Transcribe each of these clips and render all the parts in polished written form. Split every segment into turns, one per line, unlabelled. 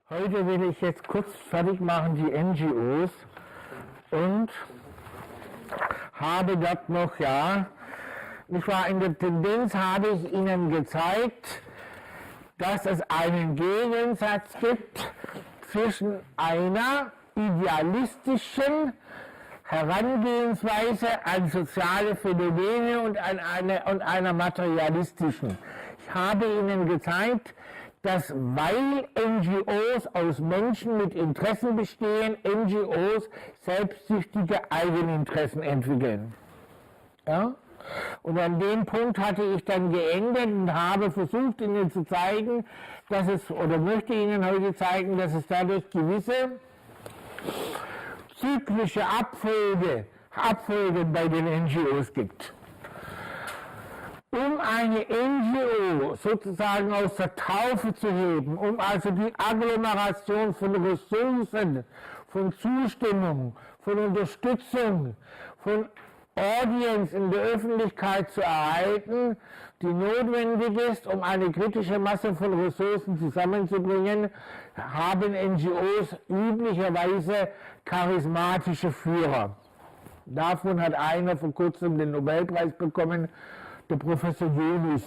Heute will ich jetzt kurz fertig machen die NGOs und habe dort noch, in der Tendenz habe ich Ihnen gezeigt, dass es einen Gegensatz gibt zwischen einer idealistischen Herangehensweise an soziale Phänomene und einer materialistischen. Ich habe Ihnen gezeigt, dass weil NGOs aus Menschen mit Interessen bestehen, NGOs selbstsüchtige Eigeninteressen entwickeln. Ja? Und an dem Punkt hatte ich dann geendet und habe versucht, Ihnen zu zeigen, möchte Ihnen heute zeigen, dass es dadurch gewisse zyklische Abfolgen bei den NGOs gibt. Um eine NGO sozusagen aus der Taufe zu heben, um also die Agglomeration von Ressourcen, von Zustimmung, von Unterstützung, von Audience in der Öffentlichkeit zu erhalten, die notwendig ist, um eine kritische Masse von Ressourcen zusammenzubringen, haben NGOs üblicherweise charismatische Führer. Davon hat einer vor kurzem den Nobelpreis bekommen, der Professor Yunus,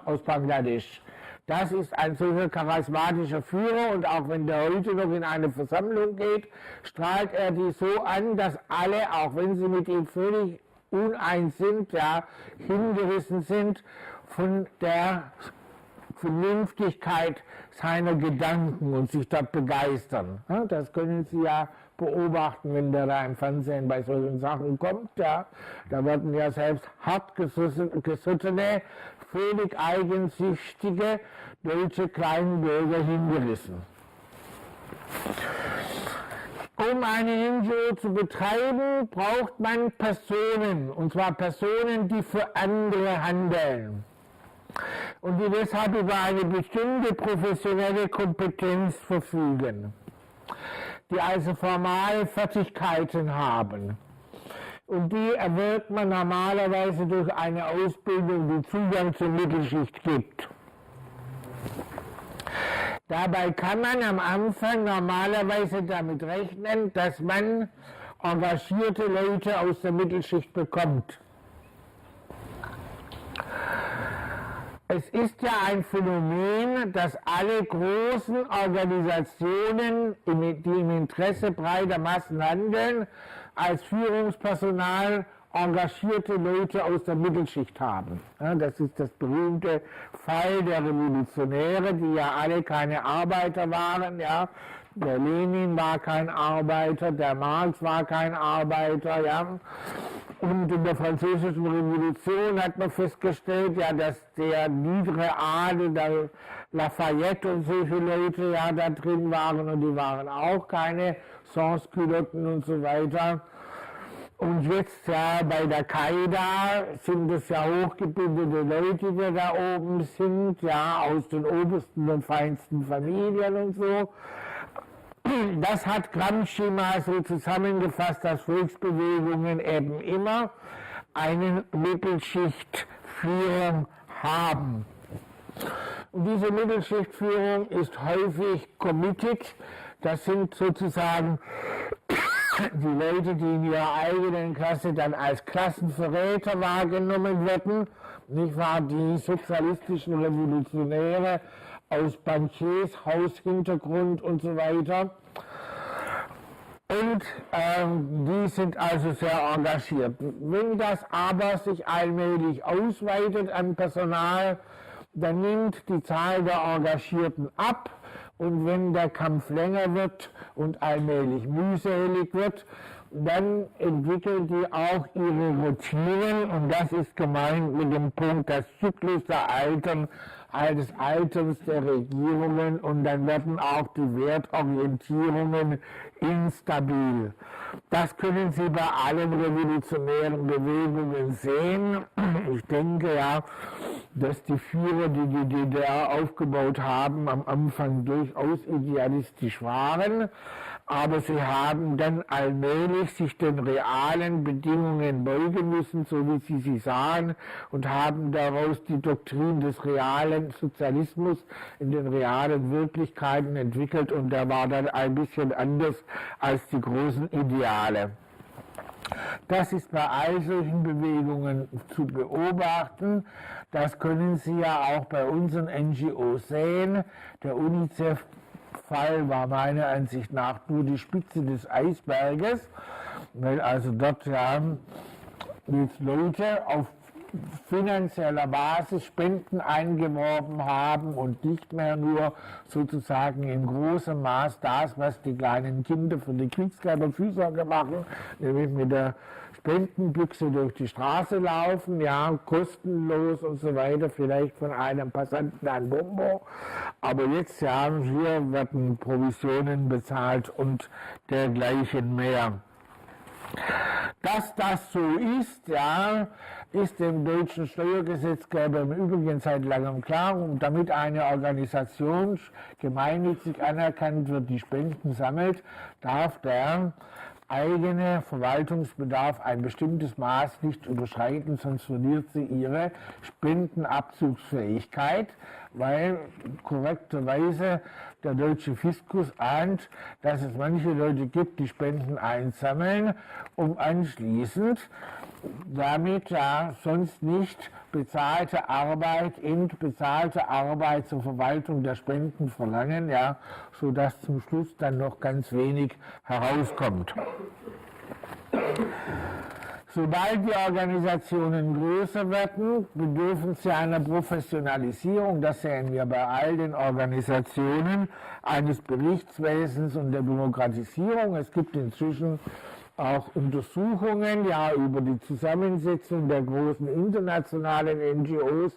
aus Bangladesch. Das ist ein solcher charismatischer Führer und auch wenn der heute noch in eine Versammlung geht, strahlt er die so an, dass alle, auch wenn sie mit ihm völlig uneins sind, hingerissen sind von der Vernünftigkeit seiner Gedanken und sich dort begeistern. Das können Sie ja beobachten, wenn der da im Fernsehen bei solchen Sachen kommt. Da werden ja selbst hartgesottene, völlig eigensüchtige deutsche Kleinbürger hingerissen. Um eine NGO zu betreiben, braucht man Personen, und zwar Personen, die für andere handeln und die deshalb über eine bestimmte professionelle Kompetenz verfügen, die also formale Fertigkeiten haben. Und die erwirbt man normalerweise durch eine Ausbildung, die Zugang zur Mittelschicht gibt. Dabei kann man am Anfang normalerweise damit rechnen, dass man engagierte Leute aus der Mittelschicht bekommt. Es ist ja ein Phänomen, dass alle großen Organisationen, die im Interesse breiter Massen handeln, als Führungspersonal engagierte Leute aus der Mittelschicht haben. Das ist das berühmte Fall der Revolutionäre, die ja alle keine Arbeiter waren. Der Lenin war kein Arbeiter, der Marx war kein Arbeiter. Und in der Französischen Revolution hat man festgestellt, dass der niedere Adel, der Lafayette und solche Leute da drin waren und die waren auch keine Sans-Culotten und so weiter. Und jetzt bei der Qaida sind es hochgebildete Leute, die da oben sind, aus den obersten und feinsten Familien und so. Das hat Gramsci mal so zusammengefasst, dass Volksbewegungen eben immer eine Mittelschichtführung haben. Und diese Mittelschichtführung ist häufig committed. Das sind sozusagen die Leute, die in ihrer eigenen Klasse dann als Klassenverräter wahrgenommen werden, nicht wahr? Die sozialistischen Revolutionäre aus Bankiers, Haushintergrund und so weiter. Und die sind also sehr engagiert. Wenn das aber sich allmählich ausweitet an Personal, dann nimmt die Zahl der Engagierten ab. Und wenn der Kampf länger wird und allmählich mühselig wird, dann entwickeln die auch ihre Routinen und das ist gemeint mit dem Punkt des Zyklus des Alterns der Regierungen und dann werden auch die Wertorientierungen instabil. Das können Sie bei allen revolutionären Bewegungen sehen. Ich denke dass die Führer, die die DDR aufgebaut haben, am Anfang durchaus idealistisch waren, aber sie haben dann allmählich sich den realen Bedingungen beugen müssen, so wie sie sahen, und haben daraus die Doktrin des realen Sozialismus in den realen Wirklichkeiten entwickelt, und der war dann ein bisschen anders als die großen Ideale. Das ist bei all solchen Bewegungen zu beobachten. Das können Sie ja auch bei unseren NGOs sehen. Der UNICEF-Fall war meiner Ansicht nach nur die Spitze des Eisberges, weil also dort ja jetzt Leute auf finanzieller Basis Spenden eingeworben haben und nicht mehr nur sozusagen in großem Maß das, was die kleinen Kinder für die Kriegskörperfürsorge machen, nämlich mit der Spendenbüchse durch die Straße laufen, ja, kostenlos und so weiter, vielleicht von einem Passanten ein Bonbon, aber jetzt ja, hier werden Provisionen bezahlt und dergleichen mehr. Dass das so ist, ja, ist dem deutschen Steuergesetzgeber im Übrigen seit langem klar, und damit eine Organisation gemeinnützig anerkannt wird, die Spenden sammelt, darf der eigene Verwaltungsbedarf ein bestimmtes Maß nicht überschreiten, sonst verliert sie ihre Spendenabzugsfähigkeit, weil korrekterweise der deutsche Fiskus ahnt, dass es manche Leute gibt, die Spenden einsammeln, um anschließend damit ja sonst nicht bezahlte Arbeit zur Verwaltung der Spenden verlangen, ja, sodass zum Schluss dann noch ganz wenig herauskommt. Sobald die Organisationen größer werden, bedürfen sie einer Professionalisierung. Das sehen wir bei all den Organisationen, eines Berichtswesens und der Bürokratisierung. Es gibt inzwischen auch Untersuchungen ja über die Zusammensetzung der großen internationalen NGOs,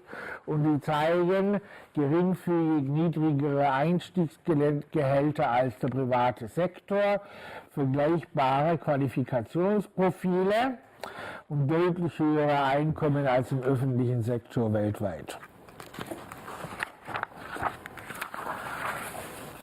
und die zeigen geringfügig niedrigere Einstiegsgehälter als der private Sektor, vergleichbare Qualifikationsprofile und deutlich höhere Einkommen als im öffentlichen Sektor weltweit.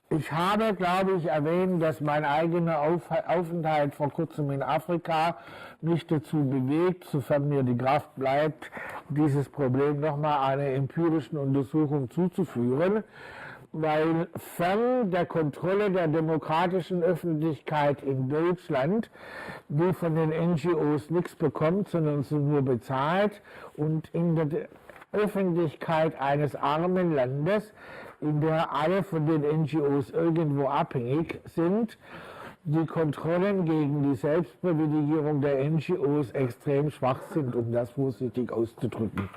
Ich habe, glaube ich, erwähnt, dass mein eigener Aufenthalt vor kurzem in Afrika mich dazu bewegt, sofern mir die Kraft bleibt, dieses Problem nochmal einer empirischen Untersuchung zuzuführen, weil fern der Kontrolle der demokratischen Öffentlichkeit in Deutschland, die von den NGOs nichts bekommt, sondern sie nur bezahlt, und in der Öffentlichkeit eines armen Landes, in der alle von den NGOs irgendwo abhängig sind, die Kontrollen gegen die Selbstprivilegierung der NGOs extrem schwach sind, um das vorsichtig auszudrücken.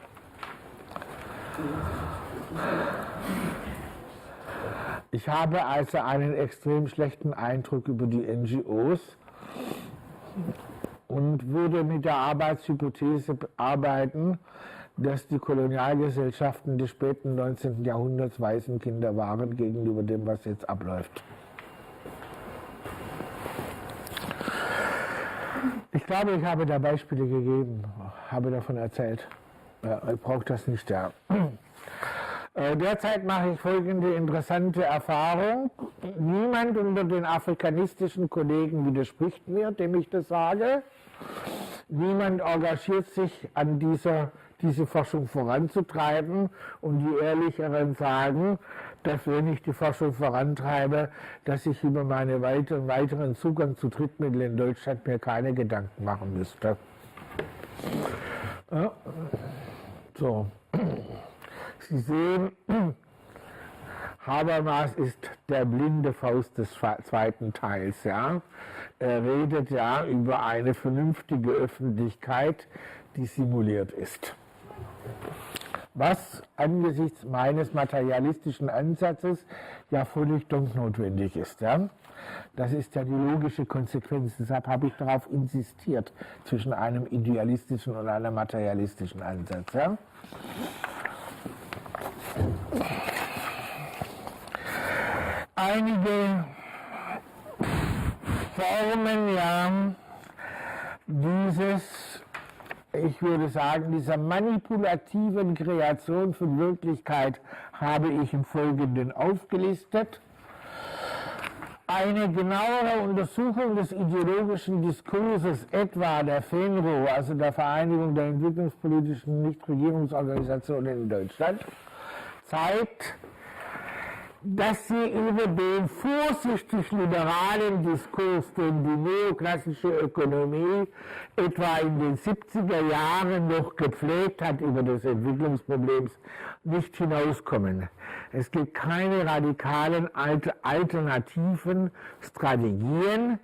Ich habe also einen extrem schlechten Eindruck über die NGOs und würde mit der Arbeitshypothese arbeiten, dass die Kolonialgesellschaften des späten 19. Jahrhunderts Waisenkinder waren gegenüber dem, was jetzt abläuft. Ich glaube, ich habe da Beispiele gegeben, habe davon erzählt. Ja, ich brauche das nicht, ja. Derzeit mache ich folgende interessante Erfahrung. Niemand unter den afrikanistischen Kollegen widerspricht mir, dem ich das sage. Niemand engagiert sich an diese Forschung voranzutreiben, und die Ehrlicheren sagen, dass wenn ich die Forschung vorantreibe, dass ich über meinen weiteren Zugang zu Drittmitteln in Deutschland mir keine Gedanken machen müsste. Ja. So. Sie sehen, Habermas ist der blinde Faust des zweiten Teils. Ja? Er redet ja über eine vernünftige Öffentlichkeit, die simuliert ist. Was angesichts meines materialistischen Ansatzes ja völlig notwendig ist. Ja? Das ist ja die logische Konsequenz. Deshalb habe ich darauf insistiert, zwischen einem idealistischen und einem materialistischen Ansatz. Ja? Einige Formen ja, dieses ich würde sagen, dieser manipulativen Kreation von Wirklichkeit habe ich im Folgenden aufgelistet. Eine genauere Untersuchung des ideologischen Diskurses, etwa der FENRO, also der Vereinigung der entwicklungspolitischen Nichtregierungsorganisationen in Deutschland, zeigt, dass sie über den vorsichtig liberalen Diskurs, den die neoklassische Ökonomie etwa in den 70er Jahren noch gepflegt hat über das Entwicklungsproblems, nicht hinauskommen. Es gibt keine radikalen alternativen Strategien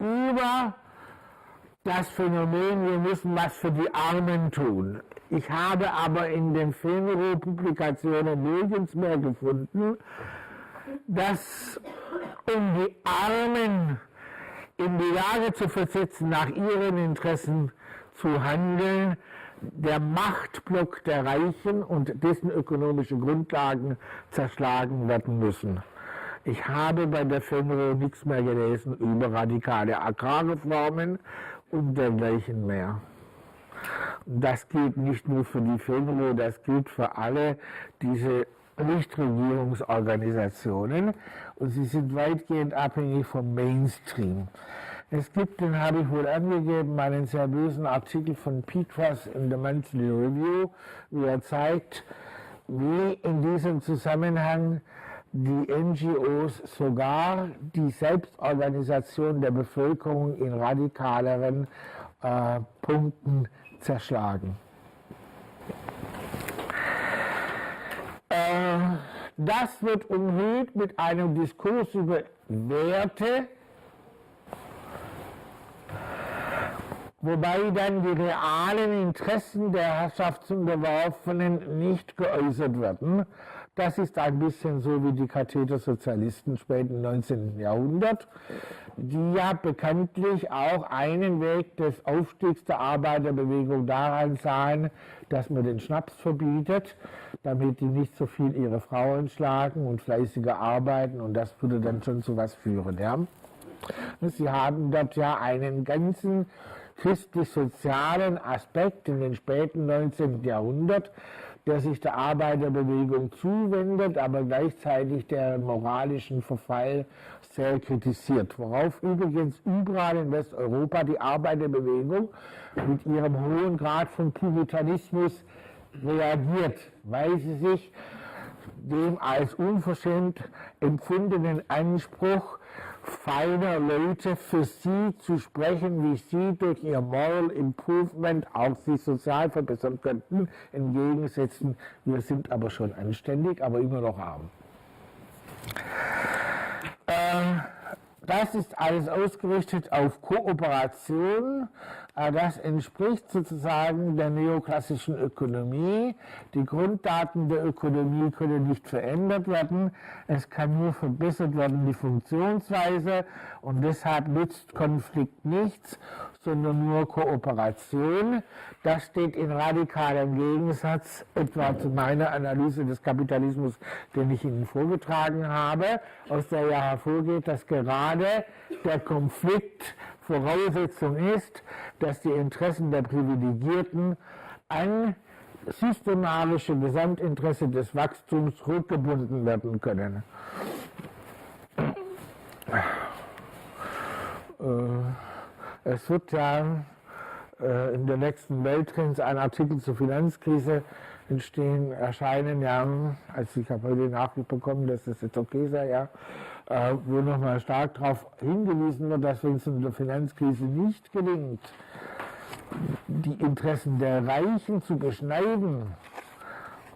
über das Phänomen, wir müssen was für die Armen tun. Ich habe aber in den FENRO-Publikationen nirgends mehr gefunden, dass, um die Armen in die Lage zu versetzen, nach ihren Interessen zu handeln, der Machtblock der Reichen und dessen ökonomische Grundlagen zerschlagen werden müssen. Ich habe bei der FENRO nichts mehr gelesen über radikale Agrarreformen und dergleichen mehr. Das gilt nicht nur für die FENRO, das gilt für alle diese Nichtregierungsorganisationen und sie sind weitgehend abhängig vom Mainstream. Es gibt, den habe ich wohl angegeben, einen sehr bösen Artikel von Petras in the Monthly Review, wie er zeigt, wie in diesem Zusammenhang die NGOs sogar die Selbstorganisation der Bevölkerung in radikaleren Punkten zerschlagen. Das wird umhüllt mit einem Diskurs über Werte, wobei dann die realen Interessen der Herrschaftsunterworfenen nicht geäußert werden. Das ist ein bisschen so wie die Kathetersozialisten späten 19. Jahrhundert, die ja bekanntlich auch einen Weg des Aufstiegs der Arbeiterbewegung daran sahen, dass man den Schnaps verbietet, damit die nicht so viel ihre Frauen schlagen und fleißiger arbeiten, und das würde dann schon zu was führen. Ja? Sie haben dort ja einen ganzen christlich-sozialen Aspekt in den späten 19. Jahrhundert, der sich der Arbeiterbewegung zuwendet, aber gleichzeitig deren moralischen Verfall sehr kritisiert. Worauf übrigens überall in Westeuropa die Arbeiterbewegung mit ihrem hohen Grad von Puritanismus reagiert, weil sie sich dem als unverschämt empfundenen Anspruch feiner Leute für sie zu sprechen, wie sie durch ihr Moral Improvement auch sich sozial verbessern könnten, entgegensetzen, wir sind aber schon anständig, aber immer noch arm. Das ist alles ausgerichtet auf Kooperation. Das entspricht sozusagen der neoklassischen Ökonomie. Die Grunddaten der Ökonomie können nicht verändert werden. Es kann nur verbessert werden, die Funktionsweise. Und deshalb nützt Konflikt nichts, sondern nur Kooperation. Das steht in radikalem Gegensatz etwa zu meiner Analyse des Kapitalismus, den ich Ihnen vorgetragen habe, aus der ja hervorgeht, dass gerade der Konflikt Voraussetzung ist, dass die Interessen der Privilegierten an systematische Gesamtinteresse des Wachstums rückgebunden werden können. Es wird ja in der nächsten Welttrends ein Artikel zur Finanzkrise erscheinen, ja, also ich habe heute Nachricht bekommen, dass das jetzt okay sei, ja, wo nochmal stark darauf hingewiesen wird, dass wenn es in der Finanzkrise nicht gelingt, die Interessen der Reichen zu beschneiden,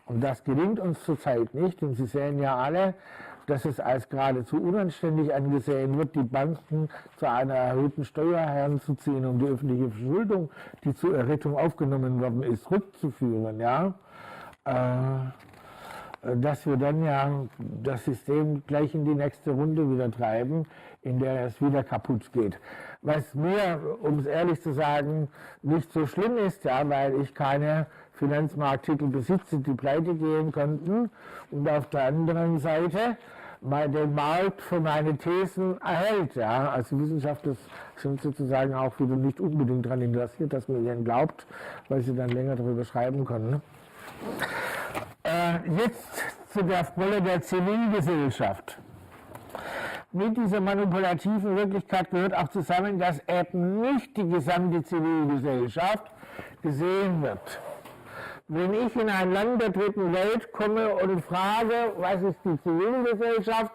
und das gelingt uns zurzeit nicht, und Sie sehen ja alle, dass es als geradezu unanständig angesehen wird, die Banken zu einer erhöhten Steuer heranzuziehen, um die öffentliche Verschuldung, die zur Errettung aufgenommen worden ist, rückzuführen. Ja? Dass wir dann ja das System gleich in die nächste Runde wieder treiben, in der es wieder kaputt geht. Was mir, um es ehrlich zu sagen, nicht so schlimm ist, ja, weil ich keine Finanzmarkttitel besitze, die pleite gehen könnten. Und auf der anderen Seite, den Markt für meine Thesen erhält. Ja? Also Wissenschaftler sind sozusagen auch wieder nicht unbedingt daran interessiert, dass man ihnen glaubt, weil sie dann länger darüber schreiben können. Ne? Jetzt zu der Rolle der Zivilgesellschaft. Mit dieser manipulativen Wirklichkeit gehört auch zusammen, dass eben nicht die gesamte Zivilgesellschaft gesehen wird. Wenn ich in ein Land der dritten Welt komme und frage, was ist die Zivilgesellschaft,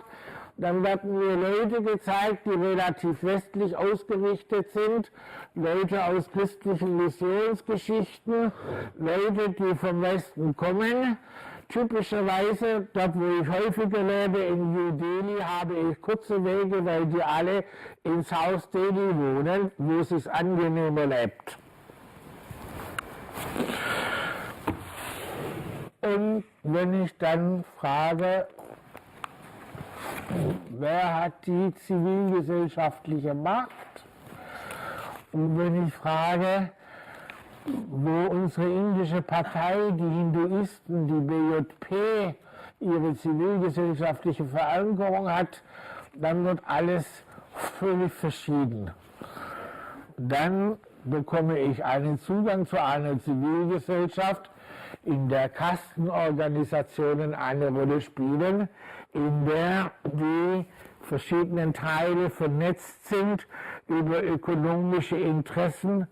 dann werden mir Leute gezeigt, die relativ westlich ausgerichtet sind, Leute aus christlichen Missionsgeschichten, Leute, die vom Westen kommen. Typischerweise, dort wo ich häufiger lebe, in New Delhi, habe ich kurze Wege, weil die alle in South Delhi wohnen, wo es sich angenehmer lebt. Und wenn ich dann frage, wer hat die zivilgesellschaftliche Macht? Und wenn ich frage, wo unsere indische Partei, die Hinduisten, die BJP, ihre zivilgesellschaftliche Verankerung hat, dann wird alles völlig verschieden. Dann bekomme ich einen Zugang zu einer Zivilgesellschaft, in der Kastenorganisationen eine Rolle spielen, in der die verschiedenen Teile vernetzt sind über ökonomische Interessen,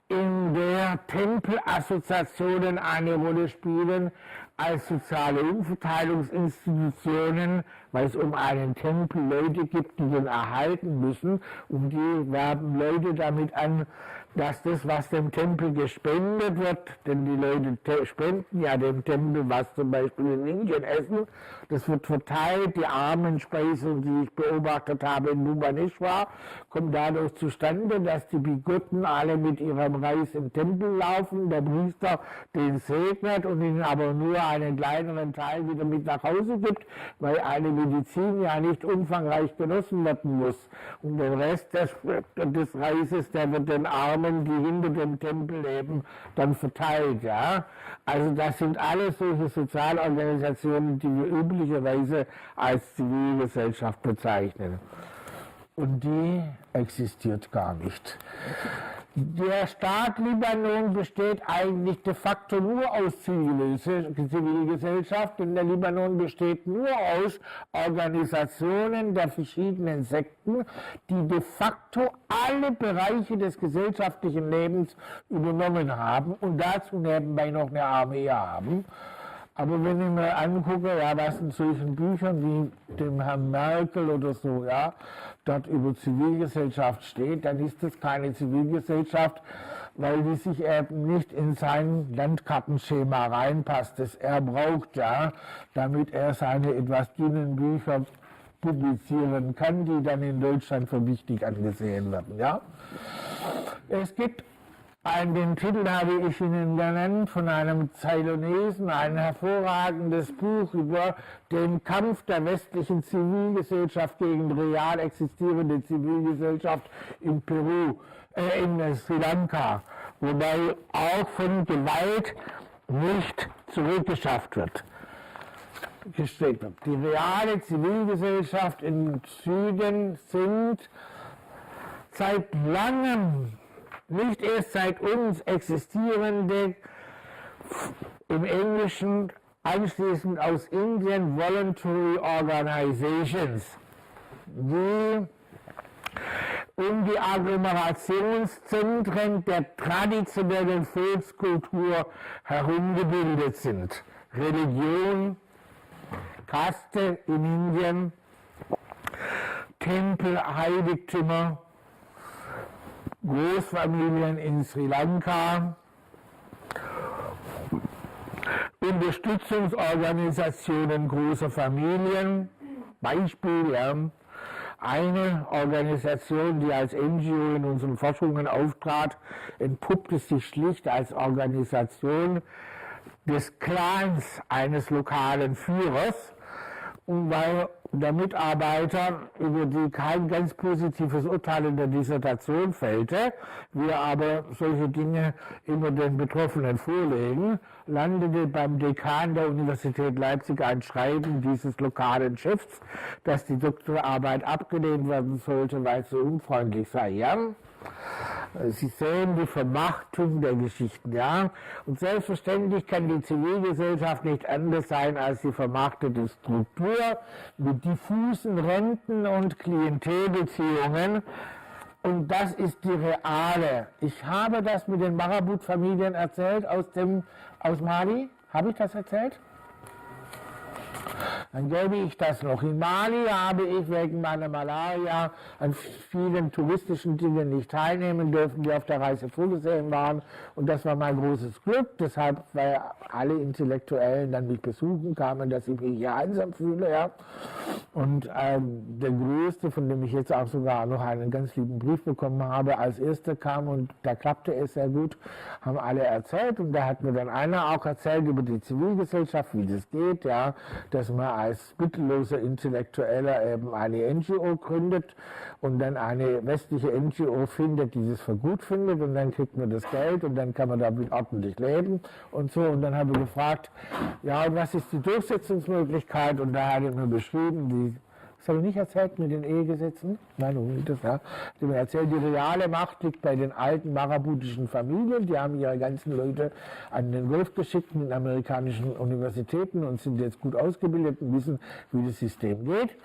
in der Tempelassoziationen eine Rolle spielen als soziale Umverteilungsinstitutionen, weil es um einen Tempel Leute gibt, die den erhalten müssen, und die werben Leute damit an, dass das, was dem Tempel gespendet wird, denn die Leute spenden ja dem Tempel, was zum Beispiel in Indien essen, das wird verteilt, die Armenspeisung, die ich beobachtet habe in Bhubaneswar, kommt dadurch zustande, dass die Bigotten alle mit ihrem Reis im Tempel laufen, der Priester den segnet und ihnen aber nur einen kleineren Teil wieder mit nach Hause gibt, weil eine Medizin ja nicht umfangreich genossen werden muss. Und den Rest des Reises, der wird den Armen, die hinter dem Tempel leben, dann verteilt. Ja? Also das sind alles solche Sozialorganisationen, die wir üblicherweise als Zivilgesellschaft bezeichnen. Und die existiert gar nicht. Der Staat Libanon besteht eigentlich de facto nur aus Zivilgesellschaft, denn der Libanon besteht nur aus Organisationen der verschiedenen Sekten, die de facto alle Bereiche des gesellschaftlichen Lebens übernommen haben und dazu nebenbei noch eine Armee haben. Aber wenn ich mir angucke, ja, was in solchen Büchern wie dem Herrn Merkel oder so, ja, dort über Zivilgesellschaft steht, dann ist das keine Zivilgesellschaft, weil die sich eben nicht in sein Landkartenschema reinpasst, das er braucht, ja, damit er seine etwas dünnen Bücher publizieren kann, die dann in Deutschland für wichtig angesehen werden, ja. Es gibt den Titel habe ich Ihnen genannt, von einem Zeylonesen, ein hervorragendes Buch über den Kampf der westlichen Zivilgesellschaft gegen real existierende Zivilgesellschaft in Peru, in Sri Lanka, wobei auch von Gewalt nicht zurückgeschafft wird. Die reale Zivilgesellschaft im Süden sind seit langem, nicht erst seit uns existierende, im Englischen anschließend aus Indien, Voluntary Organizations, die um die Agglomerationszentren der traditionellen Volkskultur herumgebildet sind. Religion, Kaste in Indien, Tempel, Heiligtümer, Großfamilien in Sri Lanka, Unterstützungsorganisationen großer Familien, Beispiel, ja, eine Organisation, die als NGO in unseren Forschungen auftrat, entpuppte sich schlicht als Organisation des Clans eines lokalen Führers, und weil der Mitarbeiter, über die kein ganz positives Urteil in der Dissertation fällte, wir aber solche Dinge immer den Betroffenen vorlegen, landete beim Dekan der Universität Leipzig ein Schreiben dieses lokalen Chefs, dass die Doktorarbeit abgelehnt werden sollte, weil es so unfreundlich sei. Ja? Sie sehen die Vermachtung der Geschichten, ja. Und selbstverständlich kann die Zivilgesellschaft nicht anders sein als die vermachtete Struktur mit diffusen Renten- und Klientelbeziehungen. Und das ist die reale. Ich habe das mit den Marabut-Familien erzählt aus Mali. Habe ich das erzählt? Dann gebe ich das noch. In Mali habe ich wegen meiner Malaria an vielen touristischen Dingen nicht teilnehmen dürfen, die auf der Reise vorgesehen waren. Und das war mein großes Glück. Deshalb, weil alle Intellektuellen dann mich besuchen kamen, dass ich mich hier einsam fühle. Ja. Und der Größte, von dem ich jetzt auch sogar noch einen ganz lieben Brief bekommen habe, als erster kam und da klappte es sehr gut, haben alle erzählt. Und da hat mir dann einer auch erzählt über die Zivilgesellschaft, wie das geht, ja, dass man als mittelloser Intellektueller eben eine NGO gründet und dann eine westliche NGO findet, die das für gut findet und dann kriegt man das Geld und dann kann man damit ordentlich leben und so. Und dann habe ich gefragt, ja, und was ist die Durchsetzungsmöglichkeit? Und da hat er mir beschrieben, das habe ich nicht erzählt mit den Ehegesetzen? Nein, das ja. Ich habe erzählt, die reale Macht liegt bei den alten marabutischen Familien. Die haben ihre ganzen Leute an den Golf geschickt in amerikanischen Universitäten und sind jetzt gut ausgebildet und wissen, wie das System geht.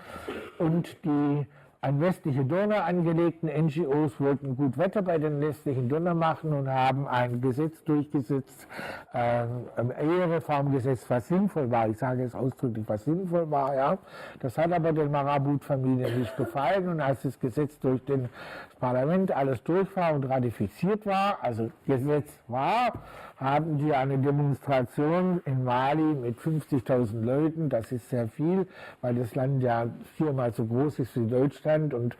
Und die an westliche Donor angelegten NGOs wollten gut Wetter bei den westlichen Donor machen und haben ein Gesetz durchgesetzt, ein Ehereformgesetz, was sinnvoll war. Ich sage es ausdrücklich, was sinnvoll war. Ja. Das hat aber den Marabut-Familien nicht gefallen und als das Gesetz durch das Parlament alles durch war und ratifiziert war, also Gesetz war, haben die eine Demonstration in Mali mit 50.000 Leuten. Das ist sehr viel, weil das Land ja 4-mal so groß ist wie Deutschland und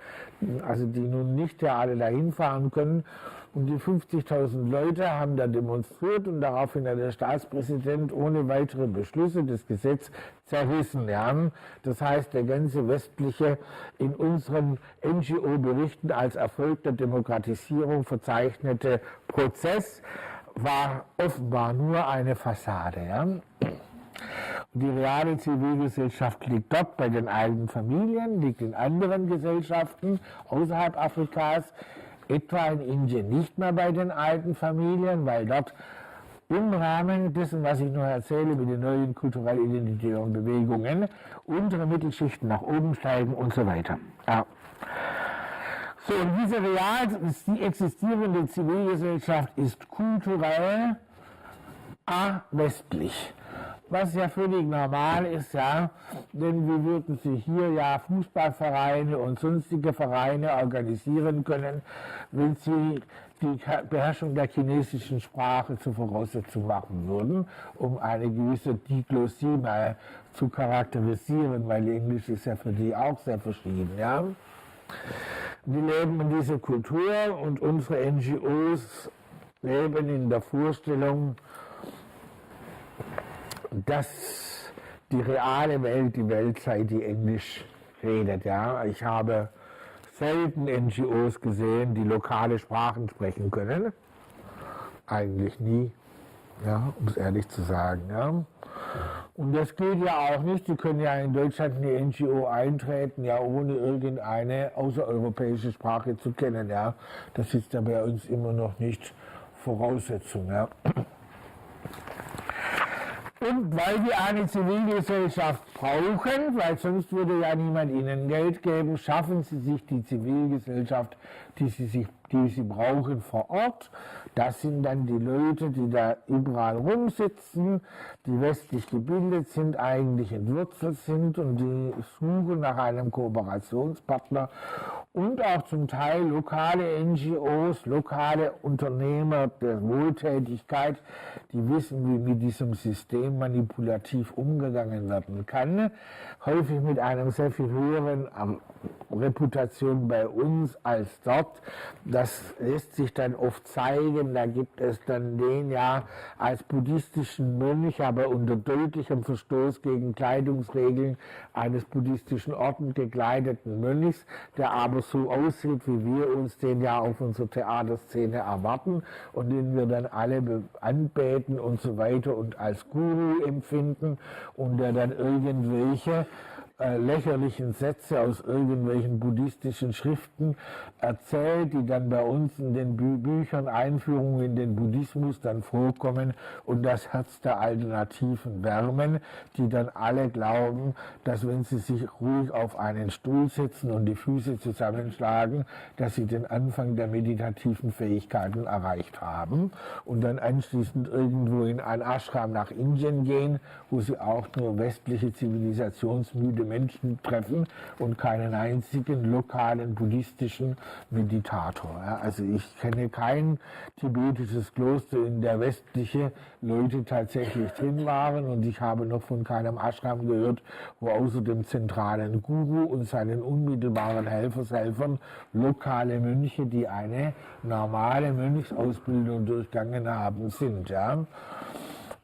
also die nun nicht ja alle dahin fahren können. Und die 50.000 Leute haben da demonstriert und daraufhin hat der Staatspräsident ohne weitere Beschlüsse das Gesetz zerrissen. Ja. Das heißt, der ganze westliche, in unseren NGO-Berichten als Erfolg der Demokratisierung verzeichnete Prozess war offenbar nur eine Fassade. Ja. Die reale Zivilgesellschaft liegt dort bei den eigenen Familien, liegt in anderen Gesellschaften außerhalb Afrikas, etwa in Indien nicht mehr bei den alten Familien, weil dort im Rahmen dessen, was ich noch erzähle, mit den neuen kulturell-identitären Bewegungen, untere Mittelschichten nach oben steigen und so weiter. Ja. So, und diese real existierende Zivilgesellschaft ist kulturell westlich. Was ja völlig normal ist, ja, denn wie würden Sie hier ja Fußballvereine und sonstige Vereine organisieren können, wenn Sie die Beherrschung der chinesischen Sprache zur Voraussetzung machen würden, um eine gewisse Diglossie mal zu charakterisieren, weil Englisch ist ja für die auch sehr verschieden, ja. Die leben in dieser Kultur und unsere NGOs leben in der Vorstellung, dass die reale Welt die Welt sei, die Englisch redet. Ja. Ich habe selten NGOs gesehen, die lokale Sprachen sprechen können. Eigentlich nie, ja, um es ehrlich zu sagen. Ja. Und das geht ja auch nicht. Sie können ja in Deutschland in die NGO eintreten, ja, ohne irgendeine außereuropäische Sprache zu kennen. Ja. Das ist ja bei uns immer noch nicht Voraussetzung. Ja. Und weil wir eine Zivilgesellschaft brauchen, weil sonst würde ja niemand ihnen Geld geben, schaffen sie sich die Zivilgesellschaft, die sie brauchen vor Ort. Das sind dann die Leute, die da überall rumsitzen, die westlich gebildet sind, eigentlich entwurzelt sind und die suchen nach einem Kooperationspartner. und auch zum Teil lokale NGOs, lokale Unternehmer der Wohltätigkeit, die wissen, wie mit diesem System manipulativ umgegangen werden kann, häufig mit einem sehr viel höheren Reputation bei uns als dort. Das lässt sich dann oft zeigen, da gibt es dann den ja als buddhistischen Mönch, aber unter deutlichem Verstoß gegen Kleidungsregeln eines buddhistischen Orden gekleideten Mönchs, der aber so aussieht, wie wir uns den ja auf unserer Theaterszene erwarten und den wir dann alle anbeten und so weiter und als Guru empfinden und der dann irgendwelche lächerlichen Sätze aus irgendwelchen buddhistischen Schriften erzählt, die dann bei uns in den Büchern Einführungen in den Buddhismus dann vorkommen und das Herz der Alternativen wärmen, die dann alle glauben, dass wenn sie sich ruhig auf einen Stuhl setzen und die Füße zusammenschlagen, dass sie den Anfang der meditativen Fähigkeiten erreicht haben und dann anschließend irgendwo in ein Ashram nach Indien gehen, wo sie auch nur westliche zivilisationsmüde Menschen treffen und keinen einzigen lokalen buddhistischen Meditator. Ja, also ich kenne kein tibetisches Kloster, in der westliche Leute tatsächlich drin waren und ich habe noch von keinem Ashram gehört, wo außer dem zentralen Guru und seinen unmittelbaren Helfershelfern lokale Mönche, die eine normale Mönchsausbildung durchgangen haben, sind. Ja.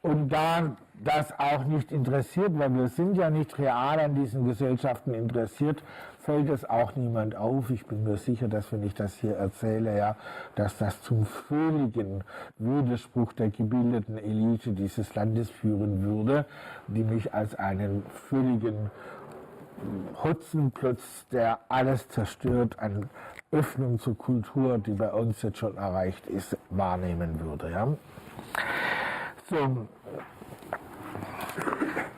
Und da das auch nicht interessiert, weil wir sind ja nicht real an diesen Gesellschaften interessiert, fällt es auch niemand auf. Ich bin mir sicher, dass wenn ich das hier erzähle, ja, dass das zum völligen Widerspruch der gebildeten Elite dieses Landes führen würde, die mich als einen völligen Hotzenplotz, der alles zerstört, an Öffnung zur Kultur, die bei uns jetzt schon erreicht ist, wahrnehmen würde. Ja. So.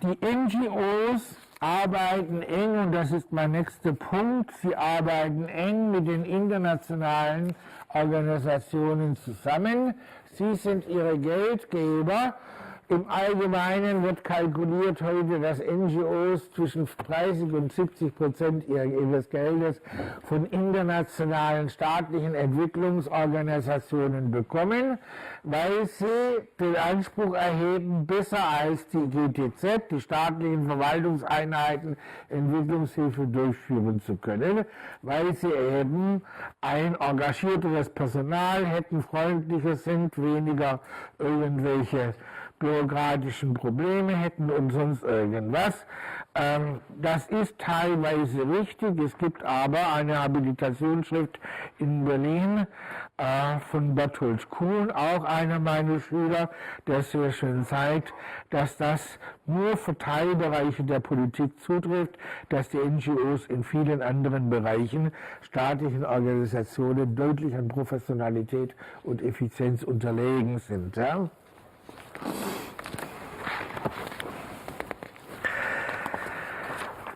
Die NGOs arbeiten eng, und das ist mein nächster Punkt, sie arbeiten eng mit den internationalen Organisationen zusammen. Sie sind ihre Geldgeber. Im Allgemeinen wird kalkuliert heute, dass NGOs zwischen 30 und 70% ihres Geldes von internationalen staatlichen Entwicklungsorganisationen bekommen, weil sie den Anspruch erheben, besser als die GTZ, die staatlichen Verwaltungseinheiten, Entwicklungshilfe durchführen zu können, weil sie eben ein engagierteres Personal hätten, freundlicher sind, weniger irgendwelche bürokratischen Probleme hätten und sonst irgendwas. Das ist teilweise richtig. Es gibt aber eine Habilitationsschrift in Berlin von Bertolt Kuhn, auch einer meiner Schüler, der sehr schön zeigt, dass das nur für Teilbereiche der Politik zutrifft, dass die NGOs in vielen anderen Bereichen staatlichen Organisationen deutlich an Professionalität und Effizienz unterlegen sind. Ja?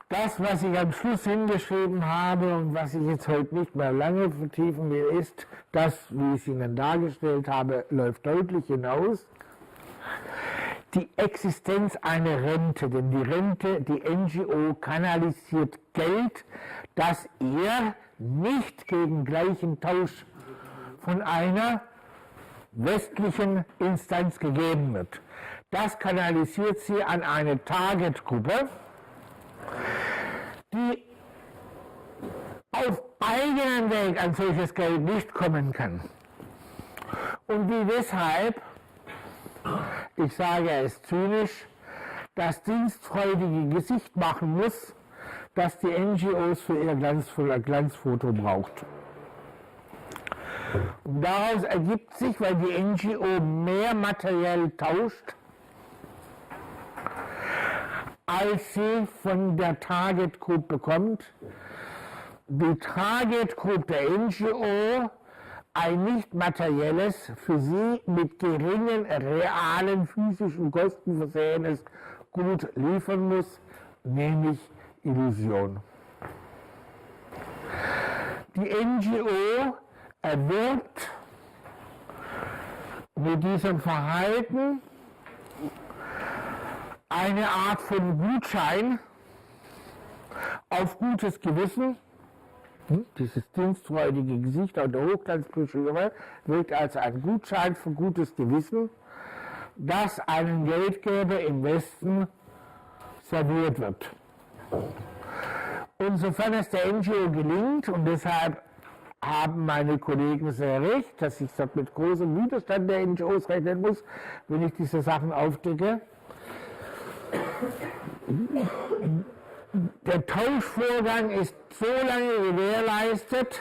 Das, was ich am Schluss hingeschrieben habe und was ich jetzt heute nicht mehr lange vertiefen will, ist, das, wie ich es Ihnen dargestellt habe, läuft deutlich hinaus. Die Existenz einer Rente, denn die Rente, die NGO kanalisiert Geld, das ihr nicht gegen gleichen Tausch von einer westlichen Instanz gegeben wird. Das kanalisiert sie an eine Targetgruppe, die auf eigenen Weg an solches Geld nicht kommen kann. Und die deshalb, ich sage es zynisch, das dienstfreudige Gesicht machen muss, das die NGOs für ihr Glanzfoto braucht. Und daraus ergibt sich, weil die NGO mehr materiell tauscht, als sie von der Target Group bekommt, die Target Group der NGO ein nicht materielles, für sie mit geringen realen physischen Kosten versehenes Gut liefern muss, nämlich Illusion. Die NGO erwirbt mit diesem Verhalten eine Art von Gutschein auf gutes Gewissen, Dieses dienstfreudige Gesicht auf der Hochglanzbroschüre wirkt als ein Gutschein für gutes Gewissen, das einem Geldgeber im Westen serviert wird. Und sofern es der NGO gelingt, und deshalb haben meine Kollegen sehr recht, dass ich dort mit großem Widerstand der NGOs rechnen muss, wenn ich diese Sachen aufdecke. Der Tauschvorgang ist so lange gewährleistet,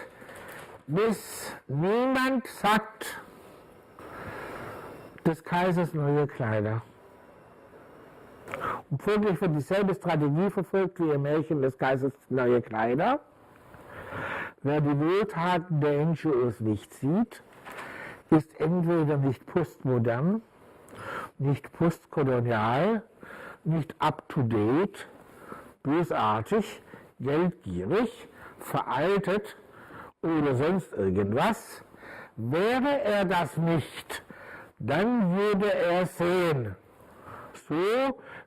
bis niemand sagt, des Kaisers neue Kleider. Und folglich wird dieselbe Strategie verfolgt wie im Märchen des Kaisers neue Kleider. Wer die Wohltaten der NGOs nicht sieht, ist entweder nicht postmodern, nicht postkolonial, nicht up-to-date, bösartig, geldgierig, veraltet oder sonst irgendwas. Wäre er das nicht, dann würde er sehen, so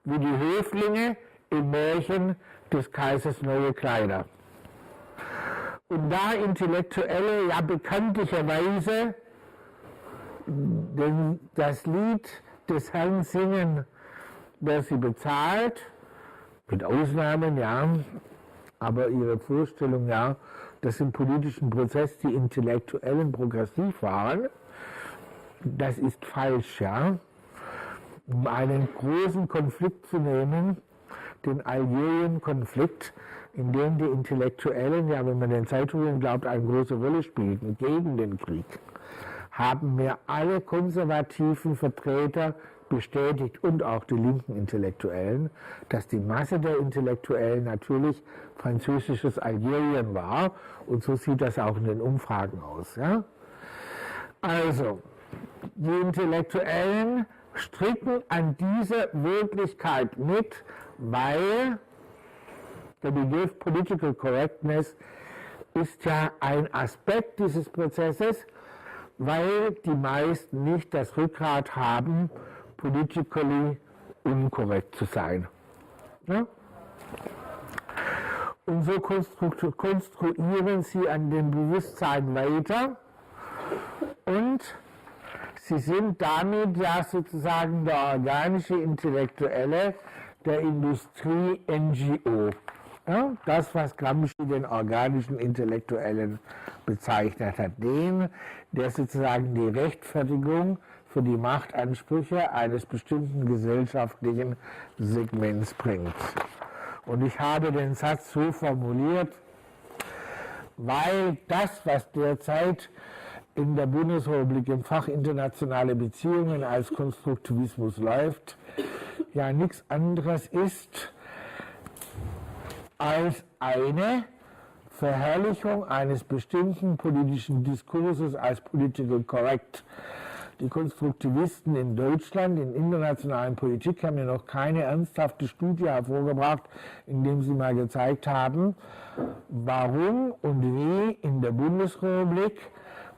wie die Höflinge im Märchen des Kaisers neue Kleider. Und da Intellektuelle ja bekanntlicherweise das Lied des Herrn singen, der sie bezahlt, mit Ausnahmen, ja, aber ihre Vorstellung, ja, dass im politischen Prozess die Intellektuellen progressiv waren, das ist falsch, ja. Um einen großen Konflikt zu nehmen, den Algerien-Konflikt, in dem die Intellektuellen, ja, wenn man den Zeitungen glaubt, eine große Rolle spielten gegen den Krieg, haben mir alle konservativen Vertreter bestätigt und auch die linken Intellektuellen, dass die Masse der Intellektuellen natürlich französisches Algerien war, und so sieht das auch in den Umfragen aus. Ja? Also, die Intellektuellen stricken an dieser Wirklichkeit mit, weil der Begriff Political Correctness ist ja ein Aspekt dieses Prozesses, weil die meisten nicht das Rückgrat haben, politically unkorrekt zu sein. Ja? Und so konstruieren sie an dem Bewusstsein weiter, und sie sind damit ja sozusagen der organische Intellektuelle der Industrie-NGO. Ja, das, was Gramsci den organischen Intellektuellen bezeichnet hat, den, der sozusagen die Rechtfertigung für die Machtansprüche eines bestimmten gesellschaftlichen Segments bringt. Und ich habe den Satz so formuliert, weil das, was derzeit in der Bundesrepublik im Fach internationale Beziehungen als Konstruktivismus läuft, ja nichts anderes ist als eine Verherrlichung eines bestimmten politischen Diskurses als political correct. Die Konstruktivisten in Deutschland, in internationalen Politik, haben ja noch keine ernsthafte Studie hervorgebracht, in dem sie mal gezeigt haben, warum und wie in der Bundesrepublik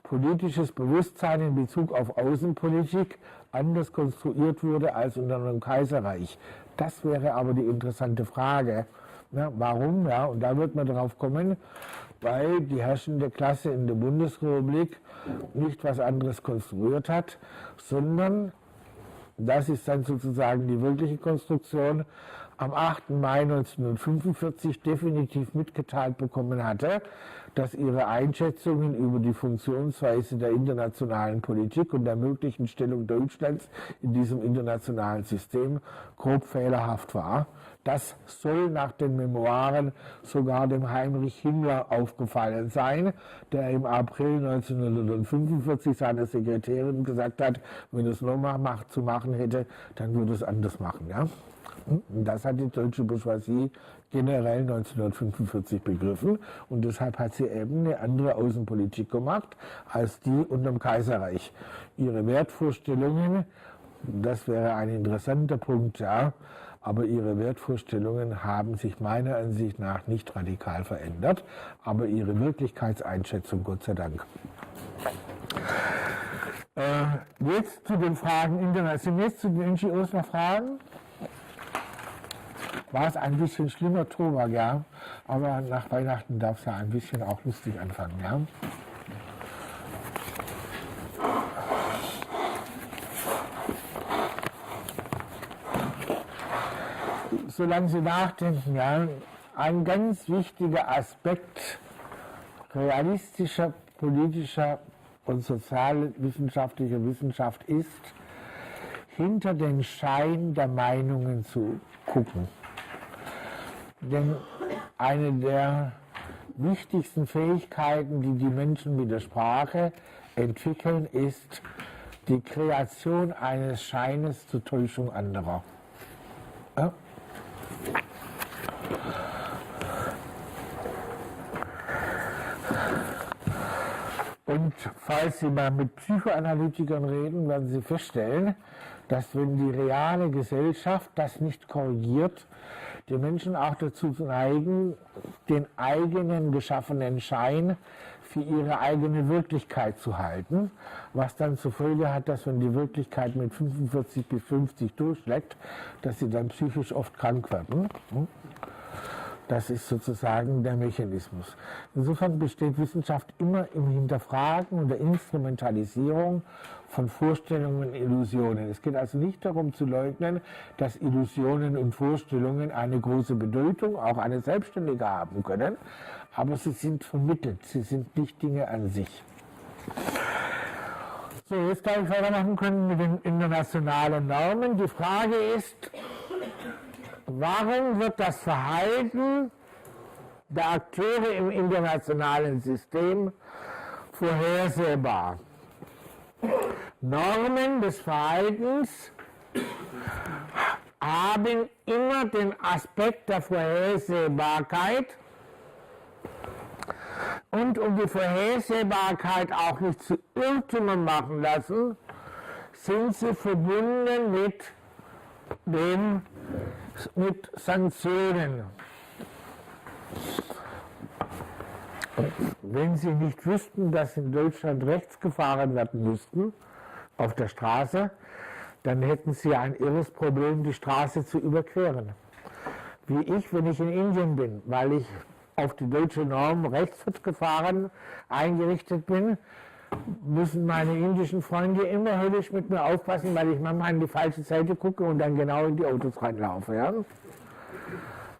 politisches Bewusstsein in Bezug auf Außenpolitik anders konstruiert wurde als unter dem Kaiserreich. Das wäre aber die interessante Frage. Ja, warum? Ja, und da wird man darauf kommen, weil die herrschende Klasse in der Bundesrepublik nicht was anderes konstruiert hat, sondern, das ist dann sozusagen die wirkliche Konstruktion, am 8. Mai 1945 definitiv mitgeteilt bekommen hatte, dass ihre Einschätzungen über die Funktionsweise der internationalen Politik und der möglichen Stellung Deutschlands in diesem internationalen System grob fehlerhaft war. Das soll nach den Memoiren sogar dem Heinrich Himmler aufgefallen sein, der im April 1945 seiner Sekretärin gesagt hat, wenn es nochmal zu machen hätte, dann würde es anders machen. Ja? Und das hat die deutsche Bourgeoisie generell 1945 begriffen, und deshalb hat sie eben eine andere Außenpolitik gemacht als die unter dem Kaiserreich. Ihre Wertvorstellungen, das wäre ein interessanter Punkt, ja, aber ihre Wertvorstellungen haben sich meiner Ansicht nach nicht radikal verändert, aber ihre Wirklichkeitseinschätzung Gott sei Dank. Jetzt zu den Fragen international. Sind jetzt zu den NGOs noch Fragen? war es ein bisschen schlimmer Tobak, ja. Aber nach Weihnachten darf es ja ein bisschen auch lustig anfangen, ja. Solange Sie nachdenken, ja, ein ganz wichtiger Aspekt realistischer, politischer und sozialwissenschaftlicher Wissenschaft ist, hinter den Schein der Meinungen zu gucken. Denn eine der wichtigsten Fähigkeiten, die die Menschen mit der Sprache entwickeln, ist die Kreation eines Scheines zur Täuschung anderer. Ja? Und falls Sie mal mit Psychoanalytikern reden, werden Sie feststellen, dass wenn die reale Gesellschaft das nicht korrigiert, die Menschen auch dazu neigen, den eigenen geschaffenen Schein für ihre eigene Wirklichkeit zu halten, was dann zur Folge hat, dass wenn die Wirklichkeit mit 45 bis 50 durchschlägt, dass sie dann psychisch oft krank werden. Das ist sozusagen der Mechanismus. Insofern besteht Wissenschaft immer im Hinterfragen und der Instrumentalisierung von Vorstellungen und Illusionen. Es geht also nicht darum zu leugnen, dass Illusionen und Vorstellungen eine große Bedeutung, auch eine selbstständige haben können, aber sie sind vermittelt, sie sind nicht Dinge an sich. So, jetzt darf ich weitermachen können mit den internationalen Normen. Die Frage ist, warum wird das Verhalten der Akteure im internationalen System vorhersehbar? Normen des Verhaltens haben immer den Aspekt der Vorhersehbarkeit, und um die Vorhersehbarkeit auch nicht zu Irrtümern machen lassen, sind sie verbunden mit Sanktionen. Wenn Sie nicht wüssten, dass in Deutschland rechts gefahren werden müssten, auf der Straße, dann hätten Sie ein irres Problem, die Straße zu überqueren. Wie ich, wenn ich in Indien bin, weil ich auf die deutsche Norm rechts wird gefahren eingerichtet bin, müssen meine indischen Freunde immer höllisch mit mir aufpassen, weil ich manchmal an die falsche Seite gucke und dann genau in die Autos reinlaufe. Ja?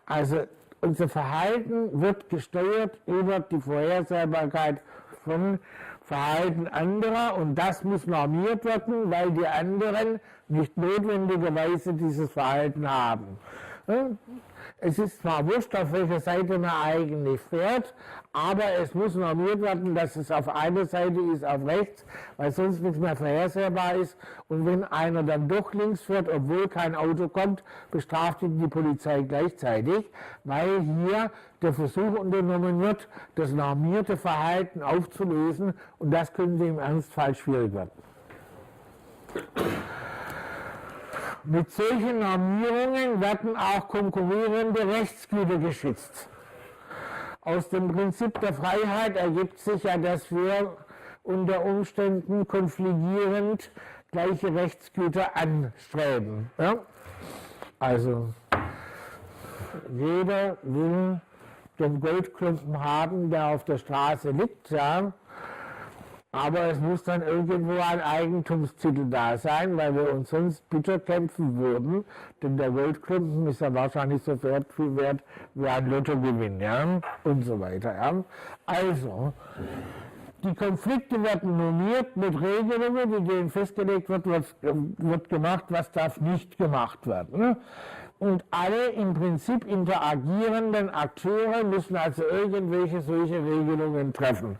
Also unser Verhalten wird gesteuert über die Vorhersehbarkeit von Verhalten anderer, und das muss normiert werden, weil die anderen nicht notwendigerweise dieses Verhalten haben. Es ist zwar wurscht, auf welcher Seite man eigentlich fährt, aber es muss normiert werden, dass es auf einer Seite ist, auf rechts, weil sonst nichts mehr vorhersehbar ist. Und wenn einer dann doch links fährt, obwohl kein Auto kommt, bestraft ihn die Polizei gleichzeitig, weil hier der Versuch unternommen wird, das normierte Verhalten aufzulösen, und das könnte im Ernstfall schwierig werden. Mit solchen Normierungen werden auch konkurrierende Rechtsgüter geschützt. Aus dem Prinzip der Freiheit ergibt sich ja, dass wir unter Umständen konfligierend gleiche Rechtsgüter anstreben. Ja? Also jeder will den Goldklumpen haben, der auf der Straße liegt, ja? Aber es muss dann irgendwo ein Eigentumstitel da sein, weil wir uns sonst bitter kämpfen würden, denn der Goldklumpen ist ja wahrscheinlich so viel wert wie ein Lottogewinn, ja, und so weiter. Ja. Also, die Konflikte werden normiert mit Regelungen, in denen festgelegt wird, was wird gemacht, was darf nicht gemacht werden. Und alle im Prinzip interagierenden Akteure müssen also irgendwelche solche Regelungen treffen,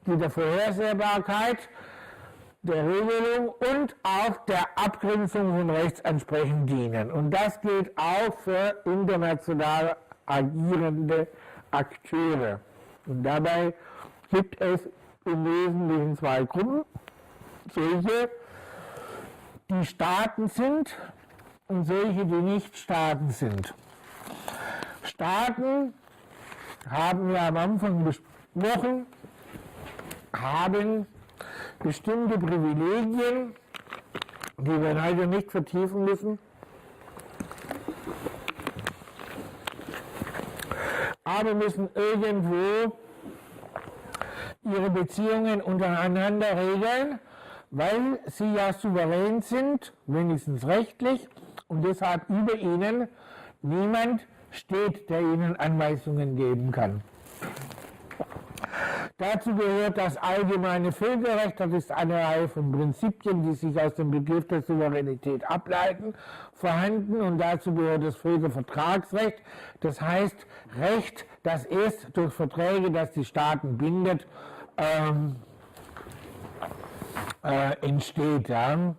die der Vorhersehbarkeit, der Regelung und auch der Abgrenzung von Rechtsansprüchen dienen. Und das gilt auch für international agierende Akteure. Und dabei gibt es im Wesentlichen zwei Gruppen, solche, die Staaten sind und solche, die nicht Staaten sind. Staaten, haben wir am Anfang besprochen, haben bestimmte Privilegien, die wir heute nicht vertiefen müssen. aber müssen irgendwo ihre Beziehungen untereinander regeln, weil sie ja souverän sind, wenigstens rechtlich, und deshalb über ihnen niemand steht, der ihnen Anweisungen geben kann. Dazu gehört das allgemeine Völkerrecht, das ist eine Reihe von Prinzipien, die sich aus dem Begriff der Souveränität ableiten, vorhanden, und dazu gehört das Völkervertragsrecht, das heißt Recht, das erst durch Verträge, das die Staaten bindet, entsteht. Ja.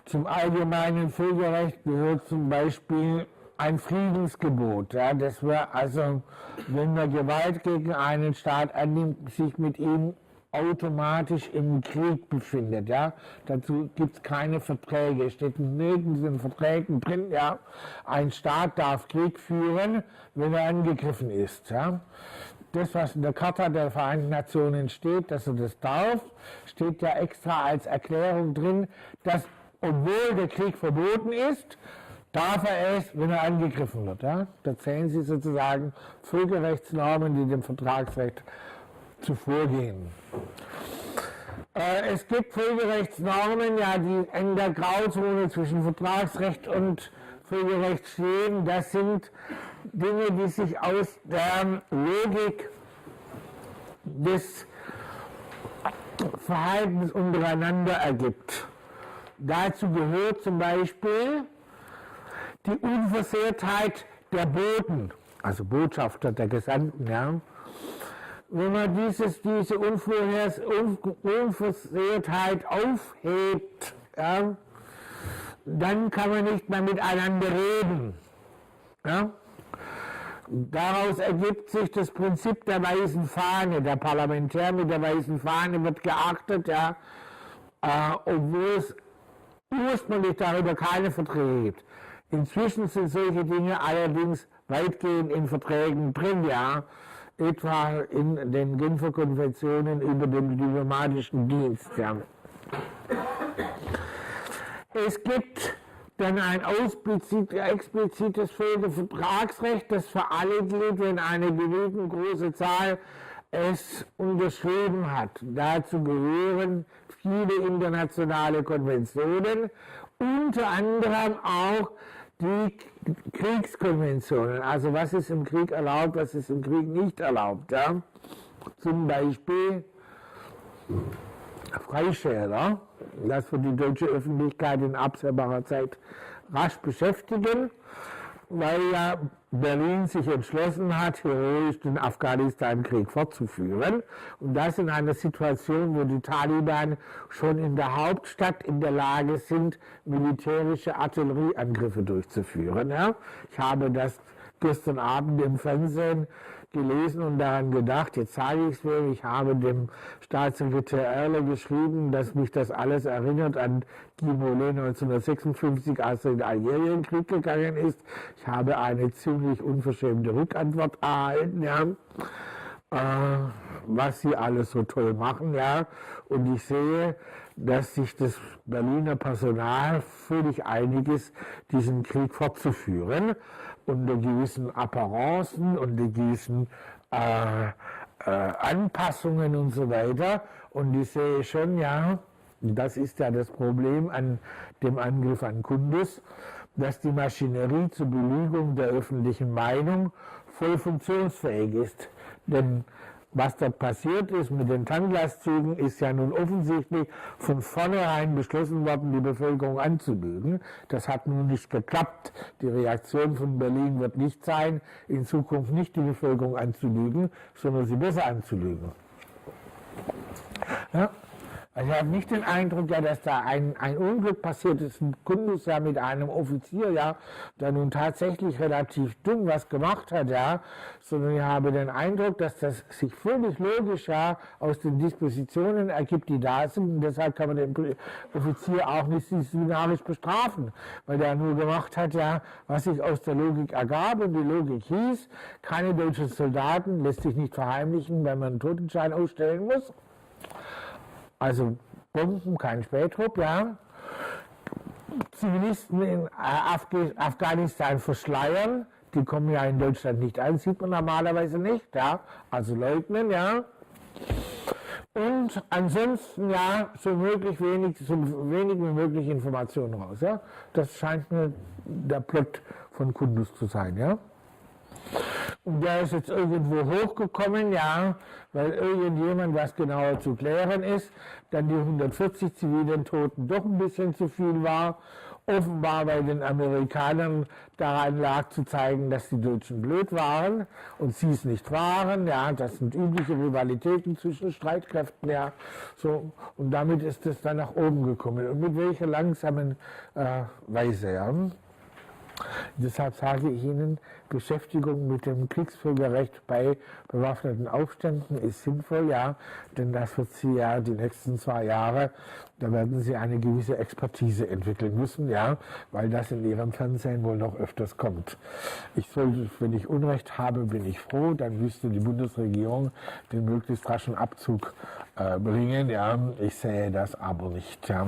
Zum allgemeinen Völkerrecht gehört zum Beispiel ein Friedensgebot. Ja. Das wäre also, wenn man Gewalt gegen einen Staat annimmt, sich mit ihm automatisch im Krieg befindet. Ja. Dazu gibt es keine Verträge. Es steht nirgends in Verträgen drin, ja, ein Staat darf Krieg führen, wenn er angegriffen ist. Ja. Das, was in der Charta der Vereinten Nationen steht, dass er das darf, steht ja extra als Erklärung drin, dass, obwohl der Krieg verboten ist, darf er es, wenn er angegriffen wird. Ja? Da zählen Sie sozusagen Völkerrechtsnormen, die dem Vertragsrecht zuvorgehen. Es gibt Völkerrechtsnormen, ja, die in der Grauzone zwischen Vertragsrecht und Völkerrecht stehen. Das sind Dinge, die sich aus der Logik des Verhaltens untereinander ergibt. Dazu gehört zum Beispiel die Unversehrtheit der Boten, also Botschafter der Gesandten. Ja. Wenn man diese Unversehrtheit aufhebt, ja, dann kann man nicht mehr miteinander reden. Ja. Daraus ergibt sich das Prinzip der weißen Fahne. Der Parlamentär mit der weißen Fahne wird geachtet, ja, obwohl es ursprünglich darüber keine Verträge gibt. Inzwischen sind solche Dinge allerdings weitgehend in Verträgen drin, ja, etwa in den Genfer Konventionen über den diplomatischen Dienst. Ja. Es gibt dann ein explizites Völkervertragsrecht, das für alle gilt, wenn eine genügend große Zahl es unterschrieben hat. Dazu gehören viele internationale Konventionen, unter anderem auch die Kriegskonventionen. Also was ist im Krieg erlaubt, was ist im Krieg nicht erlaubt. Ja? Zum Beispiel Freischäler, das wird die deutsche Öffentlichkeit in absehbarer Zeit rasch beschäftigen, weil ja Berlin sich entschlossen hat, heroisch den Afghanistan-Krieg fortzuführen. Und das in einer Situation, wo die Taliban schon in der Hauptstadt in der Lage sind, militärische Artillerieangriffe durchzuführen. Ja. Ich habe das gestern Abend im Fernsehen gelesen und daran gedacht, jetzt sage ich es mir, ich habe dem Staatssekretär Erle geschrieben, dass mich das alles erinnert an Guy Mollet 1956, als er in den Algerienkrieg gegangen ist. Ich habe eine ziemlich unverschämte Rückantwort erhalten, ja, was sie alles so toll machen, ja, und ich sehe, dass sich das Berliner Personal völlig einig ist, diesen Krieg fortzuführen, unter gewissen Apparancen, unter gewissen Anpassungen und so weiter. Und ich sehe schon, ja, das ist ja das Problem an dem Angriff an Kunduz, dass die Maschinerie zur Belügung der öffentlichen Meinung voll funktionsfähig ist. Denn was dort passiert ist mit den Tanklastzügen, ist ja nun offensichtlich von vornherein beschlossen worden, die Bevölkerung anzulügen. Das hat nun nicht geklappt. Die Reaktion von Berlin wird nicht sein, in Zukunft nicht die Bevölkerung anzulügen, sondern sie besser anzulügen. Ja? Also ich habe nicht den Eindruck, ja, dass da ein Unglück passiert ist, ein Kunduz ja mit einem Offizier, ja, der nun tatsächlich relativ dumm was gemacht hat, ja, sondern ich habe den Eindruck, dass das sich völlig logisch, ja, aus den Dispositionen ergibt, die da sind, und deshalb kann man den Offizier auch nicht disziplinarisch bestrafen, weil der nur gemacht hat, ja, was sich aus der Logik ergab, und die Logik hieß, keine deutschen Soldaten, lässt sich nicht verheimlichen, weil man einen Totenschein ausstellen muss. Also Bomben, kein Spähtrupp, ja. Zivilisten in Afghanistan verschleiern, die kommen ja in Deutschland nicht an, sieht man normalerweise nicht, ja, also leugnen, ja. Und ansonsten ja, so wenig wie möglich Informationen raus. Ja? Das scheint mir der Plot von Kundus zu sein. Ja? Und der ist jetzt irgendwo hochgekommen, ja, weil irgendjemand was genauer zu klären ist, dann die 140 zivilen Toten doch ein bisschen zu viel war. Offenbar bei den Amerikanern daran lag zu zeigen, dass die Deutschen blöd waren und sie es nicht waren. Ja, das sind übliche Rivalitäten zwischen Streitkräften. Ja, so, und damit ist es dann nach oben gekommen. Und mit welcher langsamen Weise. Ja. Deshalb sage ich Ihnen, Beschäftigung mit dem Kriegsvölkerrecht bei bewaffneten Aufständen ist sinnvoll, ja, denn das wird Sie ja die nächsten 2 Jahre, da werden Sie eine gewisse Expertise entwickeln müssen, ja, weil das in Ihrem Fernsehen wohl noch öfters kommt. Wenn ich Unrecht habe, bin ich froh, dann müsste die Bundesregierung den möglichst raschen Abzug bringen, ja, ich sehe das aber nicht, ja.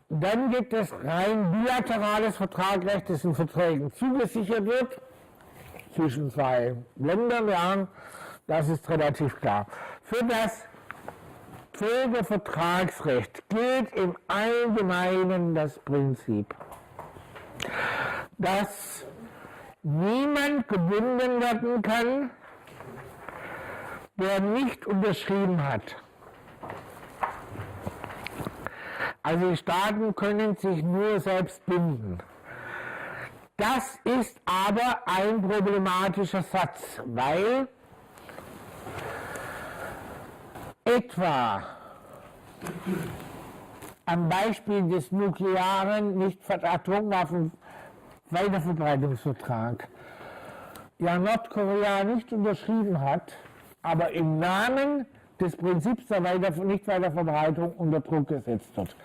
Dann gibt es rein bilaterales Vertragsrecht, das in Verträgen zugesichert wird, zwischen 2 Ländern, ja, das ist relativ klar. Für das Völkervertragsrecht gilt im Allgemeinen das Prinzip, dass niemand gebunden werden kann, der nicht unterschrieben hat. Also die Staaten können sich nur selbst binden. Das ist aber ein problematischer Satz, weil etwa am Beispiel des nuklearen Nicht-Atomwaffen-Weiterverbreitungsvertrag ja Nordkorea nicht unterschrieben hat, aber im Namen des Prinzips der Nichtweiterverbreitung unter Druck gesetzt wird.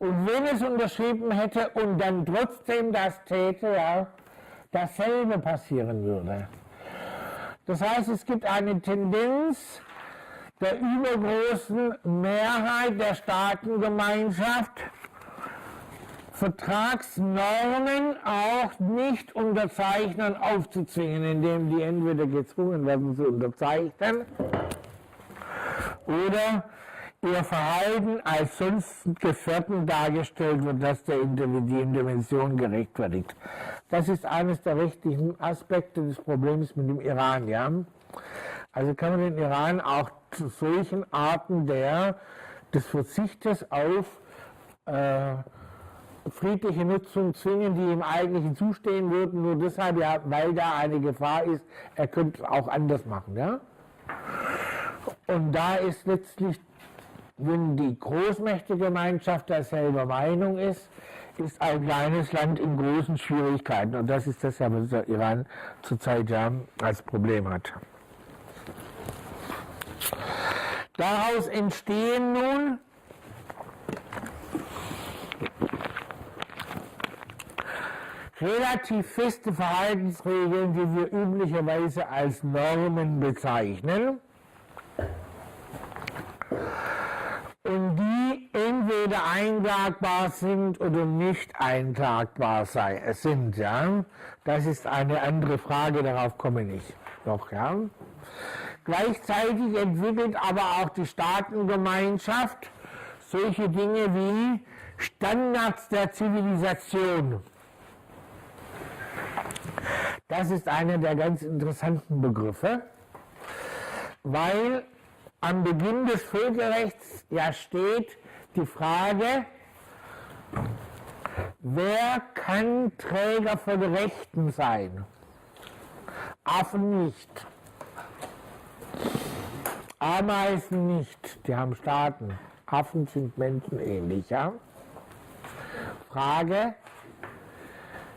Und wenn es unterschrieben hätte und dann trotzdem das täte, ja, dasselbe passieren würde. Das heißt, es gibt eine Tendenz der übergroßen Mehrheit der Staatengemeinschaft, Vertragsnormen auch nicht Unterzeichnern aufzuzwingen, indem die entweder gezwungen werden zu unterzeichnen oder ihr Verhalten als sonst Gefährten dargestellt wird, das die Intervention gerechtfertigt. Das ist eines der rechtlichen Aspekte des Problems mit dem Iran. Ja? Also kann man den Iran auch zu solchen Arten des Verzichtes auf friedliche Nutzung zwingen, die ihm eigentlich zustehen würden, nur deshalb, ja, weil da eine Gefahr ist, er könnte es auch anders machen. Ja? Und da ist letztlich, wenn die Großmächtegemeinschaft derselben Meinung ist ein kleines Land in großen Schwierigkeiten. Und das ist das, was der Iran zurzeit ja als Problem hat. Daraus entstehen nun relativ feste Verhaltensregeln, die wir üblicherweise als Normen bezeichnen. Und die entweder einklagbar sind oder nicht einklagbar sind. Ja? Das ist eine andere Frage, darauf komme ich noch. Ja? Gleichzeitig entwickelt aber auch die Staatengemeinschaft solche Dinge wie Standards der Zivilisation. Das ist einer der ganz interessanten Begriffe, weil am Beginn des Völkerrechts ja steht die Frage, wer kann Träger von Rechten sein? Affen nicht. Ameisen nicht, die haben Staaten. Affen sind menschenähnlich. Ja? Frage,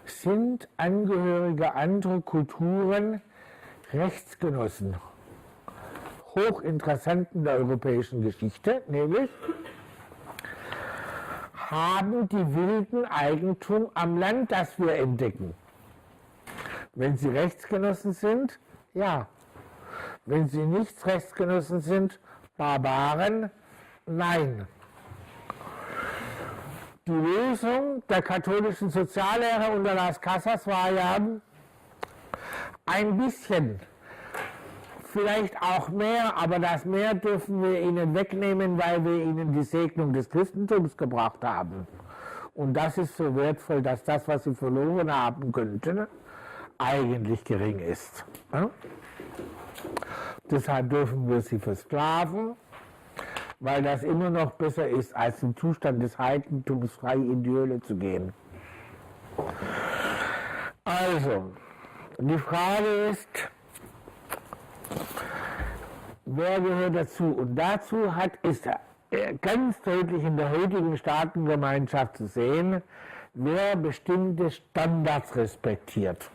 sind Angehörige anderer Kulturen Rechtsgenossen? Hochinteressanten der europäischen Geschichte, nämlich haben die Wilden Eigentum am Land, das wir entdecken. Wenn sie Rechtsgenossen sind, ja. Wenn sie nicht Rechtsgenossen sind, Barbaren, nein. die Lösung der katholischen Soziallehre unter Las Casas war ja ein bisschen, vielleicht auch mehr, aber das mehr dürfen wir ihnen wegnehmen, weil wir ihnen die Segnung des Christentums gebracht haben. Und das ist so wertvoll, dass das, was sie verloren haben könnten, eigentlich gering ist. Ja? Deshalb dürfen wir sie versklaven, weil das immer noch besser ist, als im Zustand des Heidentums frei in die Hölle zu gehen. Also, die Frage ist, wer gehört dazu? Und dazu ist ganz deutlich in der heutigen Staatengemeinschaft zu sehen, wer bestimmte Standards respektiert.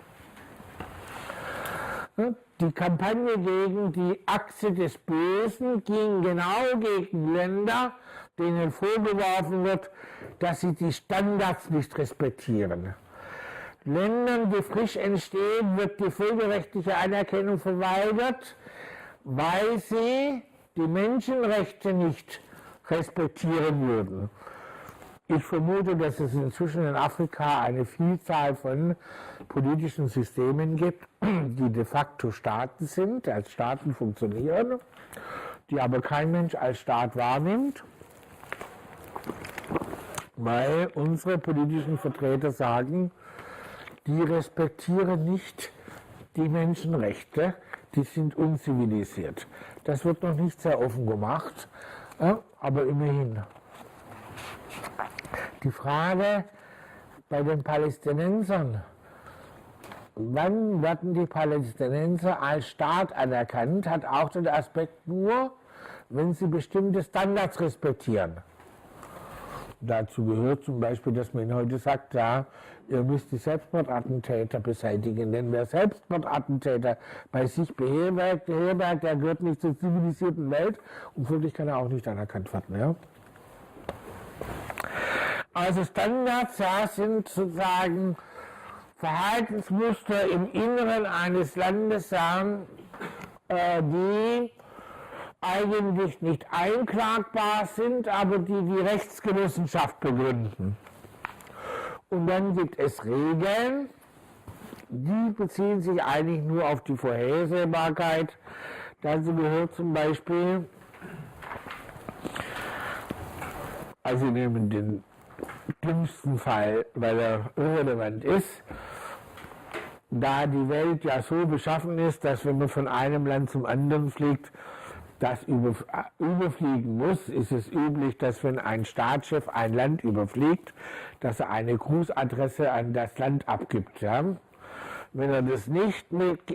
Die Kampagne gegen die Achse des Bösen ging genau gegen Länder, denen vorgeworfen wird, dass sie die Standards nicht respektieren. Ländern, die frisch entstehen, wird die völkerrechtliche Anerkennung verweigert, weil sie die Menschenrechte nicht respektieren würden. Ich vermute, dass es inzwischen in Afrika eine Vielzahl von politischen Systemen gibt, die de facto Staaten sind, als Staaten funktionieren, die aber kein Mensch als Staat wahrnimmt, weil unsere politischen Vertreter sagen, die respektieren nicht die Menschenrechte, die sind unzivilisiert. Das wird noch nicht sehr offen gemacht, aber immerhin. Die Frage bei den Palästinensern, wann werden die Palästinenser als Staat anerkannt, hat auch den Aspekt nur, wenn sie bestimmte Standards respektieren. Dazu gehört zum Beispiel, dass man heute sagt, ja, ihr müsst die Selbstmordattentäter beseitigen, denn wer Selbstmordattentäter bei sich beherbergt, der gehört nicht zur zivilisierten Welt und folglich kann er auch nicht anerkannt werden. Ja? Also Standards sind sozusagen Verhaltensmuster im Inneren eines Landes, die eigentlich nicht einklagbar sind, aber die die Rechtsgenossenschaft begründen. Und dann gibt es Regeln, die beziehen sich eigentlich nur auf die Vorhersehbarkeit. Dazu gehört zum Beispiel, also wir nehmen den dümmsten Fall, weil er irrelevant ist, da die Welt ja so beschaffen ist, dass wenn man von einem Land zum anderen fliegt, das überfliegen muss, ist es üblich, dass wenn ein Staatschef ein Land überfliegt, dass er eine Grußadresse an das Land abgibt. Ja? Wenn er das nicht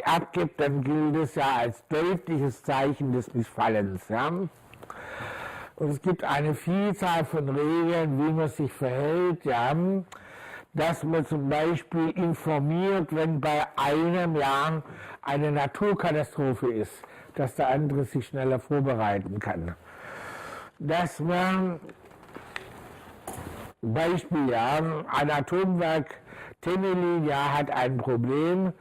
abgibt, dann gilt es ja als deutliches Zeichen des Missfallens. Ja? Und es gibt eine Vielzahl von Regeln, wie man sich verhält, ja? Dass man zum Beispiel informiert, wenn bei einem Jahr eine Naturkatastrophe ist, dass der andere sich schneller vorbereiten kann. Dass man, Beispiel, ein Atomwerk Temelin hat ein Problem,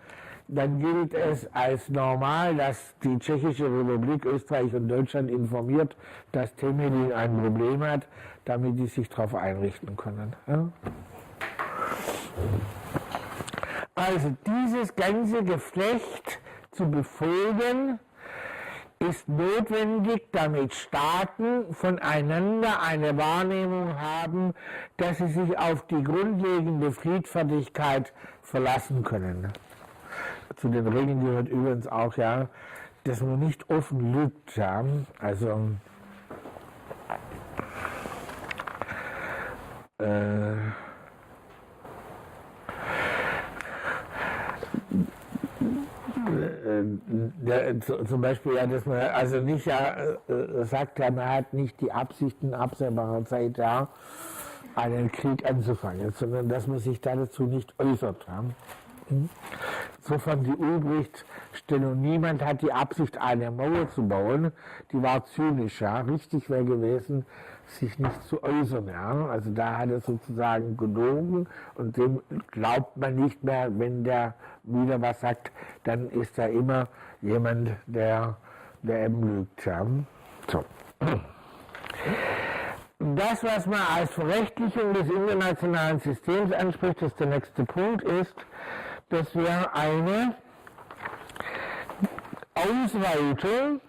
dann gilt es als normal, dass die Tschechische Republik, Österreich und Deutschland informiert, dass Temelin ein Problem hat, damit die sich darauf einrichten können. Ja? Also dieses ganze Geflecht zu befolgen, ist notwendig, damit Staaten voneinander eine Wahrnehmung haben, dass sie sich auf die grundlegende Friedfertigkeit verlassen können. Zu den Regeln gehört übrigens auch, dass man nicht offen lügt. Ja? Also zum Beispiel, dass man also nicht sagt, man hat nicht die Absicht in absehbarer Zeit einen Krieg anzufangen, sondern dass man sich dazu nicht äußert. Ja. Insofern die Ulbricht-Stellung, niemand hat die Absicht, eine Mauer zu bauen, die war zynisch. Ja. Richtig wäre gewesen, sich nicht zu äußern. Ja. Also da hat er sozusagen gelogen und dem glaubt man nicht mehr, wenn der wieder was sagt, dann ist da immer jemand, der eben lügt. Ja. So. Dann das, was man als Verrechtlichung des internationalen Systems anspricht, das ist der nächste Punkt, ist, dass wir eine Ausweitung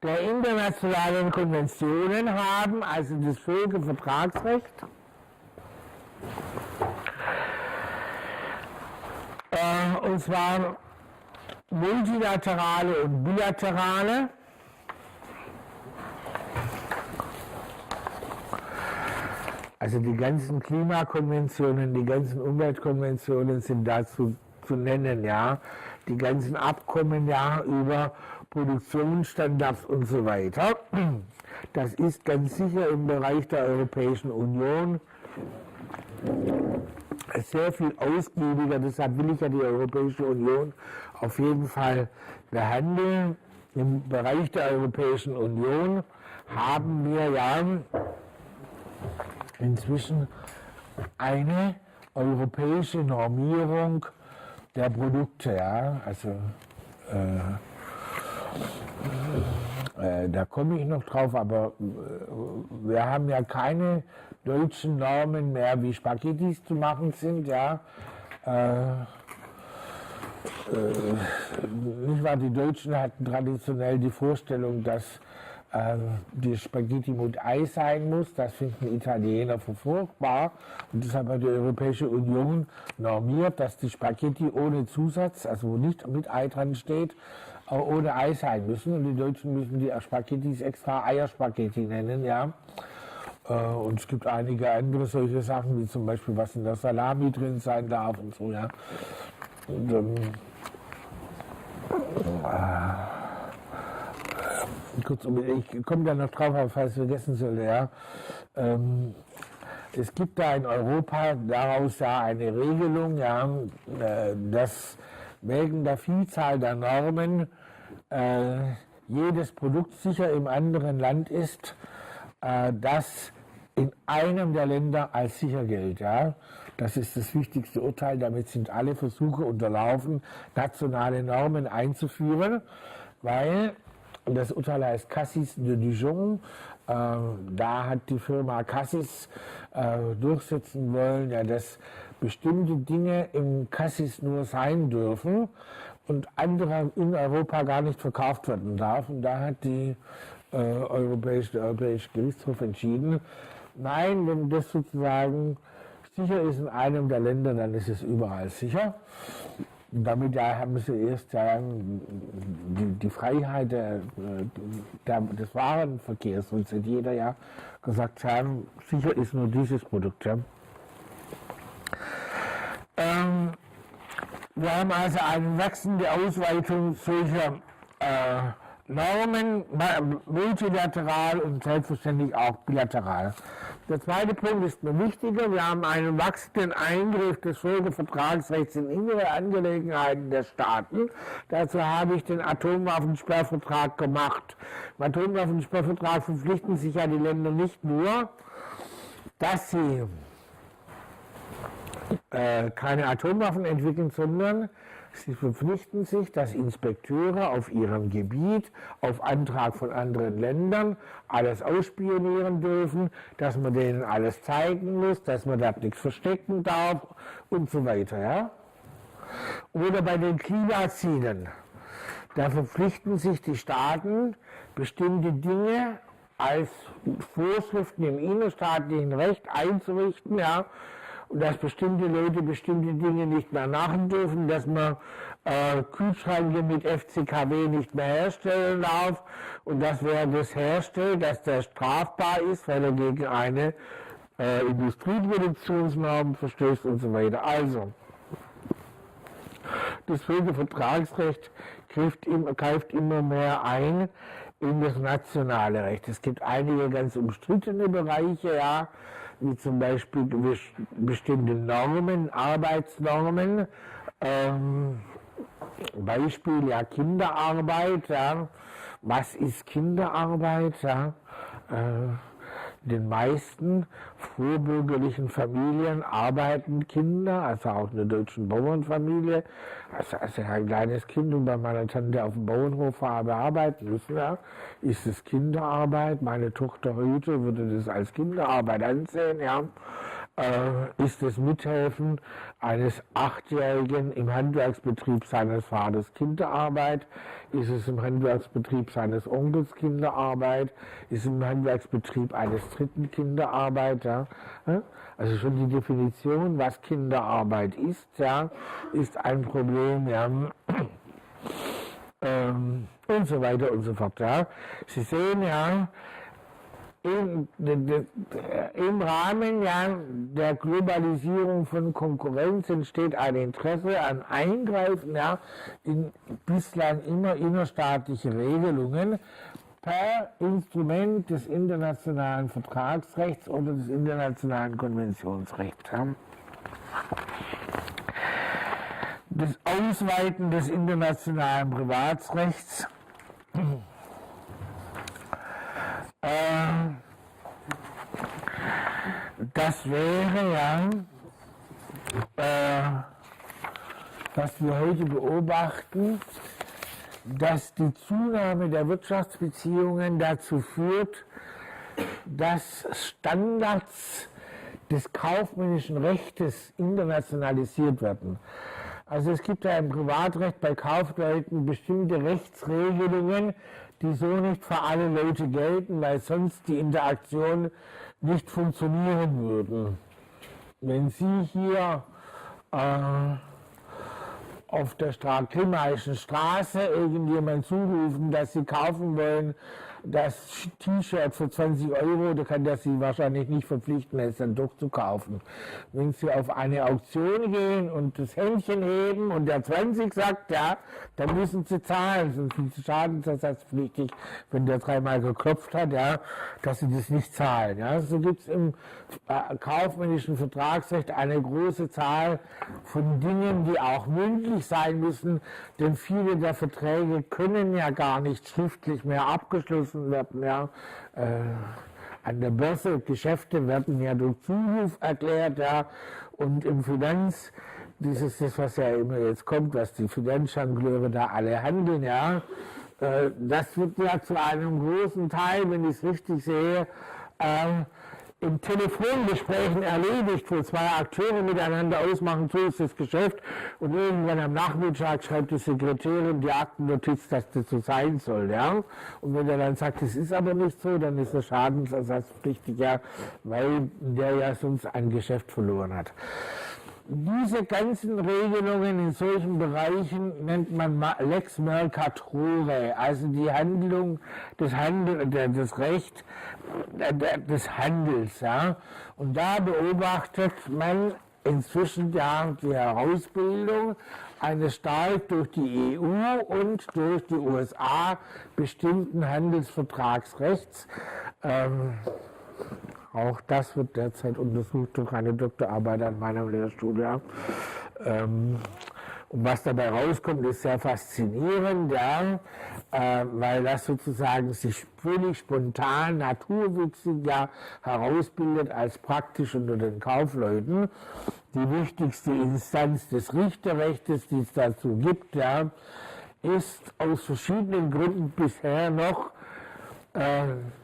der internationalen Konventionen haben, also das Völkervertragsrecht, und zwar multilaterale und bilaterale. Also die ganzen Klimakonventionen, die ganzen Umweltkonventionen sind dazu zu nennen, ja. Die ganzen Abkommen, ja, über Produktionsstandards und so weiter. Das ist ganz sicher im Bereich der Europäischen Union sehr viel ausgiebiger, deshalb will ich ja die Europäische Union auf jeden Fall behandeln. Im Bereich der Europäischen Union haben wir ja inzwischen eine europäische Normierung der Produkte, ja, also da komme ich noch drauf, aber wir haben ja keine deutschen Normen mehr, wie Spaghettis zu machen sind, ja. Nicht wahr, die Deutschen hatten traditionell die Vorstellung, dass die Spaghetti mit Ei sein muss. Das finden Italiener für furchtbar. Und deshalb hat die Europäische Union normiert, dass die Spaghetti ohne Zusatz, also wo nicht mit Ei dran steht, ohne Ei sein müssen. Und die Deutschen müssen die Spaghettis extra Eierspaghetti nennen, ja. Und es gibt einige andere solche Sachen, wie zum Beispiel, was in der Salami drin sein darf und so, ja. Und, kurzum, ich komme da noch drauf, falls ich vergessen sollte, ja. Es gibt da in Europa daraus ja eine Regelung, ja, dass wegen der Vielzahl der Normen jedes Produkt sicher im anderen Land ist, das in einem der Länder als sicher gilt. Ja. Das ist das wichtigste Urteil. Damit sind alle Versuche unterlaufen, nationale Normen einzuführen, weil das Urteil heißt Cassis de Dijon. Da hat die Firma Cassis durchsetzen wollen, ja, dass bestimmte Dinge im Cassis nur sein dürfen und andere in Europa gar nicht verkauft werden darf. Und da hat der Europäische Gerichtshof entschieden, nein, wenn das sozusagen sicher ist in einem der Länder, dann ist es überall sicher. Und damit haben sie erst die Freiheit des Warenverkehrs, sonst hätte jeder ja gesagt haben, sicher ist nur dieses Produkt. Ja. Wir haben also eine wachsende Ausweitung solcher Normen, multilateral und selbstverständlich auch bilateral. Der zweite Punkt ist mir wichtiger. Wir haben einen wachsenden Eingriff des Völkervertragsrechts in innere Angelegenheiten der Staaten. Dazu habe ich den Atomwaffensperrvertrag gemacht. Im Atomwaffensperrvertrag verpflichten sich ja die Länder nicht nur, dass sie keine Atomwaffen entwickeln, sondern sie verpflichten sich, dass Inspekteure auf ihrem Gebiet auf Antrag von anderen Ländern alles ausspionieren dürfen, dass man denen alles zeigen muss, dass man da nichts verstecken darf und so weiter. Ja? Oder bei den Klimazielen. Da verpflichten sich die Staaten, bestimmte Dinge als Vorschriften im innerstaatlichen Recht einzurichten, ja, und dass bestimmte Leute bestimmte Dinge nicht mehr machen dürfen, dass man Kühlschränke mit FCKW nicht mehr herstellen darf und dass wer das herstellt, dass der strafbar ist, weil er gegen eine Industrieproduktionsnorm verstößt und so weiter. Also, das Völkervertragsrecht greift immer mehr ein in das nationale Recht. Es gibt einige ganz umstrittene Bereiche, ja, wie zum Beispiel bestimmte Normen, Arbeitsnormen, Beispiel ja Kinderarbeit, ja. Was ist Kinderarbeit? Ja? In den meisten vorbürgerlichen Familien arbeiten Kinder, also auch in der deutschen Bauernfamilie. Also als ich ein kleines Kind und bei meiner Tante auf dem Bauernhof habe arbeiten müssen, ja, ist es Kinderarbeit. Meine Tochter heute würde das als Kinderarbeit ansehen. Ja. Ist das Mithelfen eines 8-Jährigen im Handwerksbetrieb seines Vaters Kinderarbeit? Ist es im Handwerksbetrieb seines Onkels Kinderarbeit? Ist es im Handwerksbetrieb eines dritten Kinderarbeit? Ja? Also schon die Definition, was Kinderarbeit ist, ja, ist ein Problem. Ja. Und so weiter und so fort. Ja. Sie sehen ja, im Rahmen ja, der Globalisierung von Konkurrenz entsteht ein Interesse an Eingreifen ja, in bislang immer innerstaatliche Regelungen per Instrument des internationalen Vertragsrechts oder des internationalen Konventionsrechts. Ja. Das Ausweiten des internationalen Privatsrechts das wäre ja, was wir heute beobachten, dass die Zunahme der Wirtschaftsbeziehungen dazu führt, dass Standards des kaufmännischen Rechtes internationalisiert werden. Also es gibt ja im Privatrecht bei Kaufleuten bestimmte Rechtsregelungen, die so nicht für alle Leute gelten, weil sonst die Interaktion nicht funktionieren würde. Wenn Sie hier auf der Grimmaischen Straße irgendjemand zurufen, dass Sie kaufen wollen, das T-Shirt für 20 €, da kann der Sie wahrscheinlich nicht verpflichten, es dann doch zu kaufen. Wenn Sie auf eine Auktion gehen und das Händchen heben und der 20 sagt, ja, dann müssen Sie zahlen, sonst sind Sie schadensersatzpflichtig, wenn der 3-mal geklopft hat, ja, dass Sie das nicht zahlen. Ja. So gibt es im kaufmännischen Vertragsrecht eine große Zahl von Dingen, die auch mündlich sein müssen, denn viele der Verträge können ja gar nicht schriftlich mehr abgeschlossen werden. Ja. An der Börse Geschäfte werden ja durch Zuruf erklärt, ja, und im das ist das, was ja immer jetzt kommt, was die Finanzjongleure da alle handeln, ja, das wird ja zu einem großen Teil, wenn ich es richtig sehe, in Telefongesprächen erledigt, wo 2 Akteure miteinander ausmachen, so ist das Geschäft, und irgendwann am Nachmittag schreibt die Sekretärin die Aktennotiz, dass das so sein soll. Ja? Und wenn er dann sagt, es ist aber nicht so, dann ist er schadensersatzpflichtig, ja, weil der ja sonst ein Geschäft verloren hat. Diese ganzen Regelungen in solchen Bereichen nennt man Lex Mercatore, also die Handlung, das Recht des Handels. Ja. Und da beobachtet man inzwischen ja die Herausbildung eines stark durch die EU und durch die USA bestimmten Handelsvertragsrechts. Auch das wird derzeit untersucht durch eine Doktorarbeit an meinem Lehrstuhl. Ja. Und was dabei rauskommt, ist sehr faszinierend, ja, weil das sozusagen sich völlig spontan, naturwüchsig ja, herausbildet als praktisch unter den Kaufleuten. Die wichtigste Instanz des Richterrechtes, die es dazu gibt, ja, ist aus verschiedenen Gründen bisher noch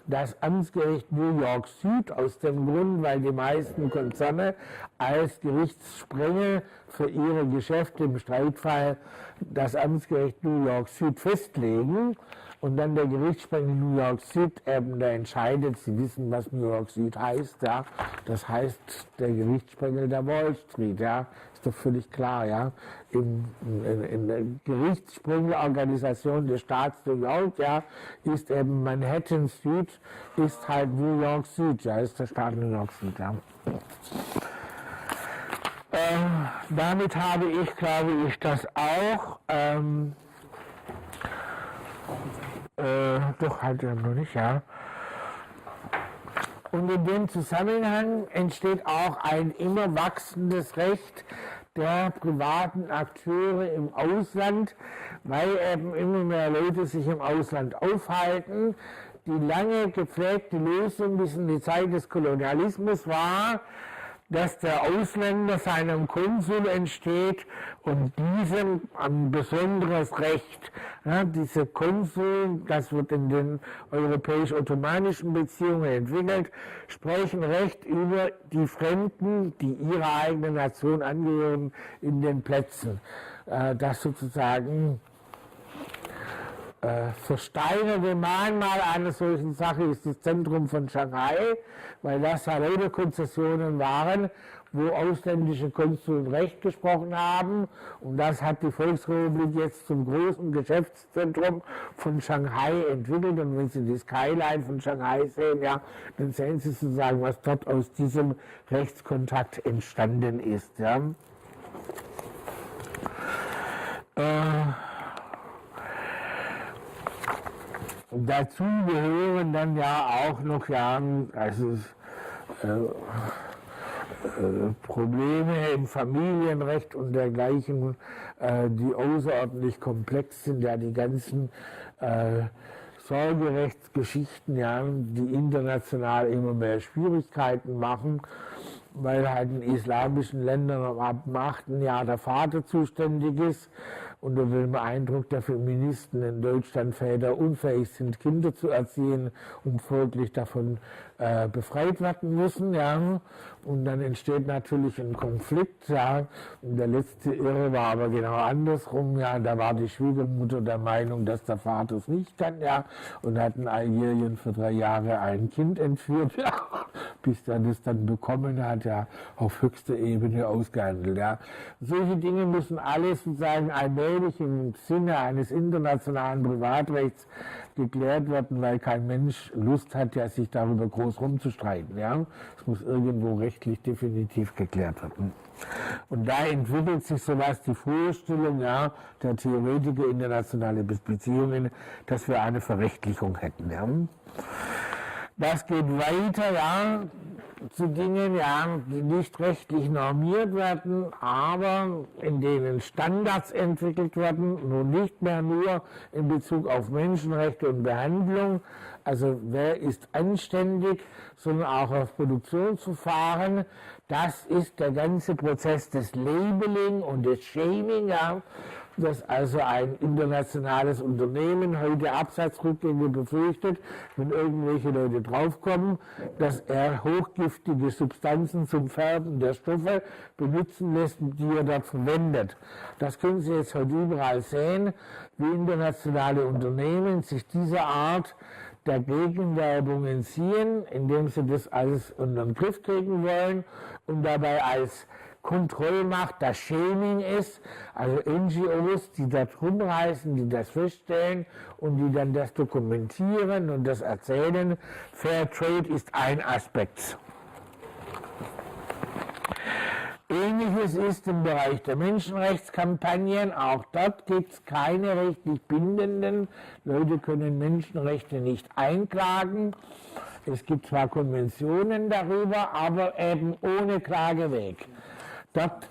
das Amtsgericht New York Süd, aus dem Grund, weil die meisten Konzerne als Gerichtssprengel für ihre Geschäfte im Streitfall das Amtsgericht New York Süd festlegen und dann der Gerichtssprengel New York Süd eben da entscheidet. Sie wissen, was New York Süd heißt, ja. Das heißt der Gerichtssprengel der Wall Street, ja. Ist doch völlig klar, ja. In der Gerichtssprenglerorganisation des Staats New York, ja, ist eben Manhattan Süd, ist halt New York Süd, ja, ist der Staat New York Süd, ja. Damit habe ich, glaube ich, das auch. Doch, halt ja noch nicht, ja. Und in dem Zusammenhang entsteht auch ein immer wachsendes Recht der privaten Akteure im Ausland, weil eben immer mehr Leute sich im Ausland aufhalten, die lange gepflegte Lösung bis in die Zeit des Kolonialismus war, dass der Ausländer seinem Konsul entsteht und diesem ein besonderes Recht. Ja, diese Konsul, das wird in den europäisch-ottomanischen Beziehungen entwickelt, sprechen Recht über die Fremden, die ihrer eigenen Nation angehören, in den Plätzen. Das sozusagen versteinerte Mahnmal einer solchen Sache ist das Zentrum von Shanghai, weil das lauter Konzessionen waren, wo ausländische Konsuln Recht gesprochen haben, und das hat die Volksrepublik jetzt zum großen Geschäftszentrum von Shanghai entwickelt. Und wenn Sie die Skyline von Shanghai sehen, ja, dann sehen Sie sozusagen, was dort aus diesem Rechtskontakt entstanden ist. Ja. Dazu gehören dann ja auch noch Probleme im Familienrecht und dergleichen, die außerordentlich komplex sind, ja, die ganzen Sorgerechtsgeschichten, ja, die international immer mehr Schwierigkeiten machen, weil halt in islamischen Ländern ab dem 8. Jahr der Vater zuständig ist, unter dem Eindruck der Feministen in Deutschland Väter unfähig sind, Kinder zu erziehen und folglich davon befreit werden müssen. Ja. Und dann entsteht natürlich ein Konflikt. Ja. Und der letzte Irre war aber genau andersrum. Ja. Da war die Schwiegermutter der Meinung, dass der Vater es nicht kann, ja, und hat ein Algerien für 3 Jahre ein Kind entführt, ja, bis er das dann bekommen hat, ja, auf höchster Ebene ausgehandelt. Ja. Solche Dinge müssen alles sozusagen allmählich im Sinne eines internationalen Privatrechts geklärt werden, weil kein Mensch Lust hat, ja, sich darüber groß rumzustreiten. Ja. Es muss irgendwo rechtlich definitiv geklärt werden. Und da entwickelt sich sowas, die Vorstellung, ja, der Theoretiker internationale Beziehungen, dass wir eine Verrechtlichung hätten. Ja. Das geht weiter, ja, zu Dingen, ja, die nicht rechtlich normiert werden, aber in denen Standards entwickelt werden, nun nicht mehr nur in Bezug auf Menschenrechte und Behandlung, also wer ist anständig, sondern auch auf Produktionsverfahren. Das ist der ganze Prozess des Labeling und des Shaming, ja, dass also ein internationales Unternehmen heute Absatzrückgänge befürchtet, wenn irgendwelche Leute draufkommen, dass er hochgiftige Substanzen zum Färben der Stoffe benutzen lässt, die er dort verwendet. Das können Sie jetzt heute überall sehen, wie internationale Unternehmen sich dieser Art der Gegenwerbung entziehen, indem sie das alles unter den Griff kriegen wollen und dabei als Kontrollmacht das Shaming ist, also NGOs, die da rumreisen, die das feststellen und die dann das dokumentieren und das erzählen. Fair Trade ist ein Aspekt. Ähnliches ist im Bereich der Menschenrechtskampagnen. Auch dort gibt es keine rechtlich bindenden. Leute können Menschenrechte nicht einklagen. Es gibt zwar Konventionen darüber, aber eben ohne Klageweg. Dort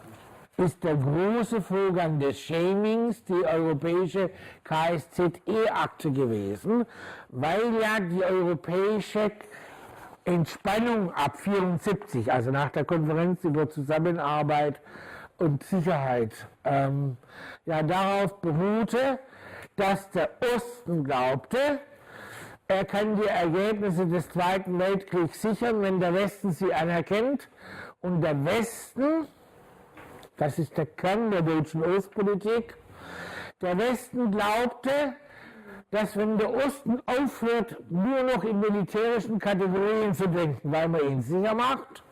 ist der große Vorgang des Shamings die europäische KSZE-Akte gewesen, weil ja die europäische Entspannung ab 1974, also nach der Konferenz über Zusammenarbeit und Sicherheit, ja darauf beruhte, dass der Osten glaubte, er kann die Ergebnisse des Zweiten Weltkriegs sichern, wenn der Westen sie anerkennt, und der Westen, das ist der Kern der deutschen Ostpolitik, der Westen glaubte, dass wenn der Osten aufhört, nur noch in militärischen Kategorien zu denken, weil man ihn sicher macht,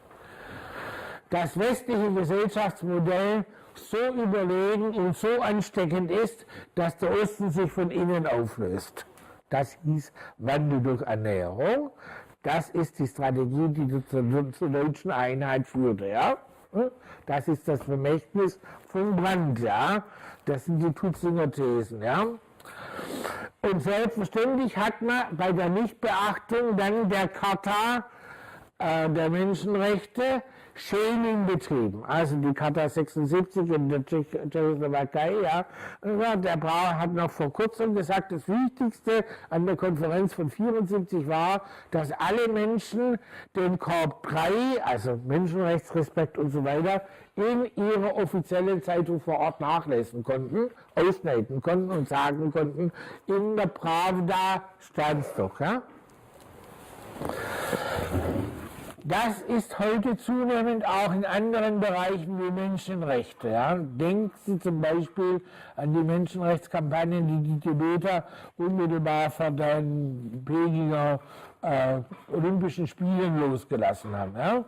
das westliche Gesellschaftsmodell so überlegen und so ansteckend ist, dass der Osten sich von innen auflöst. Das hieß Wandel durch Annäherung. Das ist die Strategie, die zur deutschen Einheit führte. Ja? Das ist das Vermächtnis von Brandt. Ja? Das sind die Tutzinger Thesen. Ja? Und selbstverständlich hat man bei der Nichtbeachtung dann der Charta der Menschenrechte Shaming betrieben. Also die Charta 76 in der Tschechoslowakei, ja, der Brauer hat noch vor kurzem gesagt, das Wichtigste an der Konferenz von 74 war, dass alle Menschen den Korb 3, also Menschenrechtsrespekt und so weiter, in ihrer offiziellen Zeitung vor Ort nachlesen konnten, ausschneiden konnten und sagen konnten, in der Pravda stand es doch. Ja? Das ist heute zunehmend auch in anderen Bereichen wie Menschenrechte. Ja. Denken Sie zum Beispiel an die Menschenrechtskampagnen, die die Tibeter unmittelbar vor den Pekinger Olympischen Spielen losgelassen haben. Ja.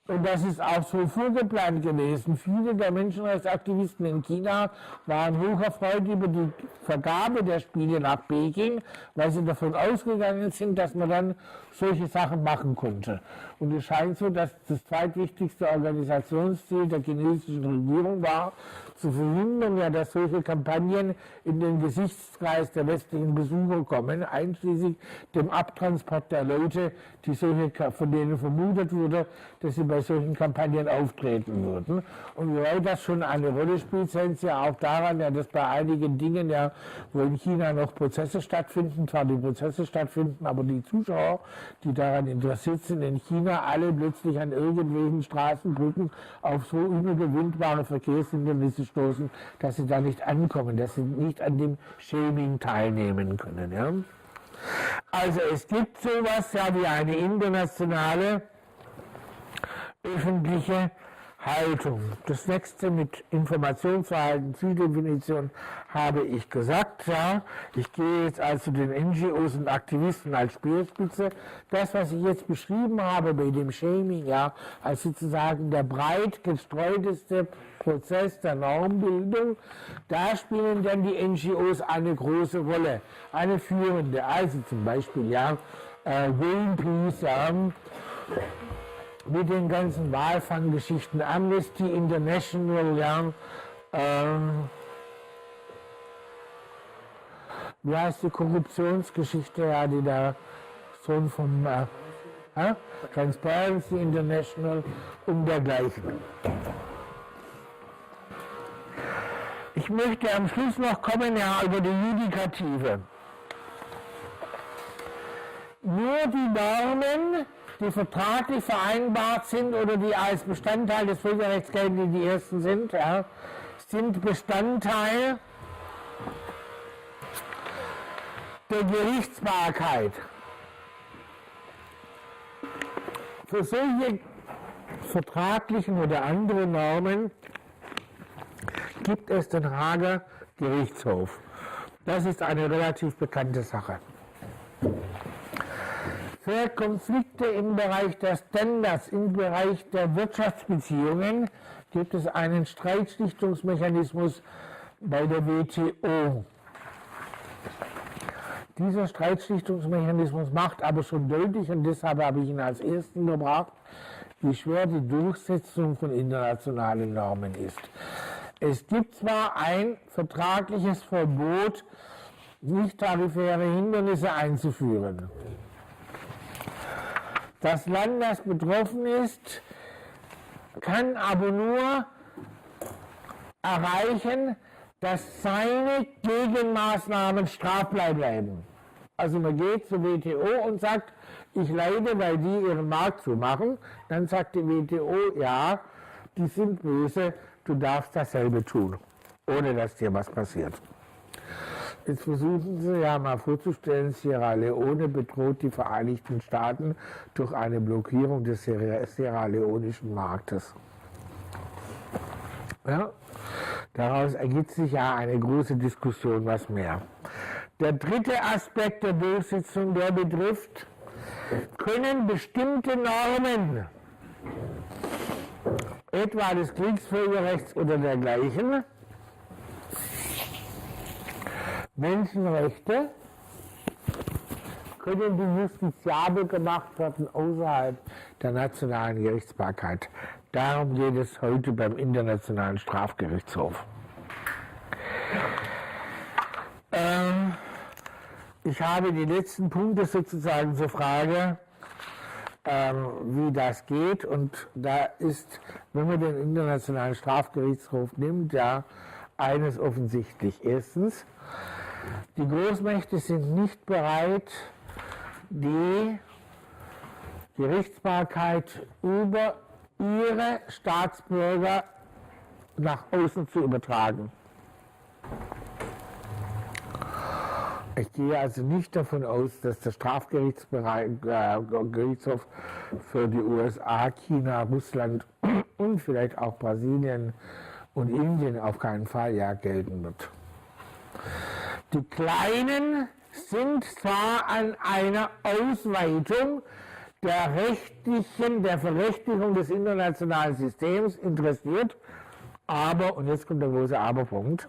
Und das ist auch so vorgeplant gewesen. Viele der Menschenrechtsaktivisten in China waren hocherfreut über die Vergabe der Spiele nach Peking, weil sie davon ausgegangen sind, dass man dann solche Sachen machen konnte. Und es scheint so, dass das zweitwichtigste Organisationsziel der chinesischen Regierung war, zu verhindern, ja, dass solche Kampagnen in den Gesichtskreis der westlichen Besucher kommen, einschließlich dem Abtransport der Leute, von denen vermutet wurde, dass sie bei solchen Kampagnen auftreten würden. Und weil das schon eine Rolle spielt, sehen Sie ja auch daran, ja, dass bei einigen Dingen, ja, wo in China noch Prozesse stattfinden, zwar die Prozesse stattfinden, aber die Zuschauer, die daran interessiert sind, in China alle plötzlich an irgendwelchen Straßenbrücken auf so unüberwindbare Verkehrshindernisse stoßen, dass sie da nicht ankommen, dass sie nicht an dem Shaming teilnehmen können. Ja? Also es gibt sowas ja wie eine internationale öffentliche Haltung. Das nächste mit Informationsverhalten, Zieldefinition habe ich gesagt. Ja. Ich gehe jetzt also den NGOs und Aktivisten als Speerspitze. Das, was ich jetzt beschrieben habe bei dem Shaming, ja, als sozusagen der breit gestreuteste Prozess der Normbildung, da spielen dann die NGOs eine große Rolle, eine führende. Also zum Beispiel, ja, Greenpeace, ja, mit den ganzen Walfanggeschichten, Amnesty International, ja, wie heißt die Korruptionsgeschichte, ja, die der Sohn vom Transparency International und dergleichen. Ich möchte am Schluss noch kommen, ja, über die Judikative. Nur die Normen, die vertraglich vereinbart sind oder die als Bestandteil des Völkerrechts gelten, die ersten sind, ja, sind Bestandteil der Gerichtsbarkeit. Für solche vertraglichen oder andere Normen gibt es den Haager Gerichtshof. Das ist eine relativ bekannte Sache. Für Konflikte im Bereich der Standards, im Bereich der Wirtschaftsbeziehungen gibt es einen Streitschlichtungsmechanismus bei der WTO. Dieser Streitschlichtungsmechanismus macht aber schon deutlich, und deshalb habe ich ihn als ersten gebracht, wie schwer die Durchsetzung von internationalen Normen ist. Es gibt zwar ein vertragliches Verbot, nicht-tarifäre Hindernisse einzuführen. Das Land, das betroffen ist, kann aber nur erreichen, dass seine Gegenmaßnahmen strafbar bleiben. Also man geht zur WTO und sagt, ich leide, weil die ihren Markt zumachen. Dann sagt die WTO, ja, die sind böse, du darfst dasselbe tun, ohne dass dir was passiert. Jetzt versuchen Sie ja mal vorzustellen, Sierra Leone bedroht die Vereinigten Staaten durch eine Blockierung des Sierra Leonischen Marktes. Ja? Daraus ergibt sich ja eine große Diskussion, was mehr. Der dritte Aspekt der Durchsetzung, der betrifft, können bestimmte Normen, etwa des Kriegsvölkerrechts oder dergleichen, Menschenrechte, können die justiziabel gemacht werden außerhalb der nationalen Gerichtsbarkeit. Darum geht es heute beim Internationalen Strafgerichtshof. Ich habe die letzten Punkte sozusagen zur Frage wie das geht. Und da ist, wenn man den Internationalen Strafgerichtshof nimmt, ja eines offensichtlich. Erstens, die Großmächte sind nicht bereit, die Gerichtsbarkeit über ihre Staatsbürger nach außen zu übertragen. Ich gehe also nicht davon aus, dass der Strafgerichtshof für die USA, China, Russland und vielleicht auch Brasilien und Indien auf keinen Fall ja gelten wird. Die Kleinen sind zwar an einer Ausweitung der Verrechtlichung des internationalen Systems interessiert, aber, und jetzt kommt der große Aberpunkt,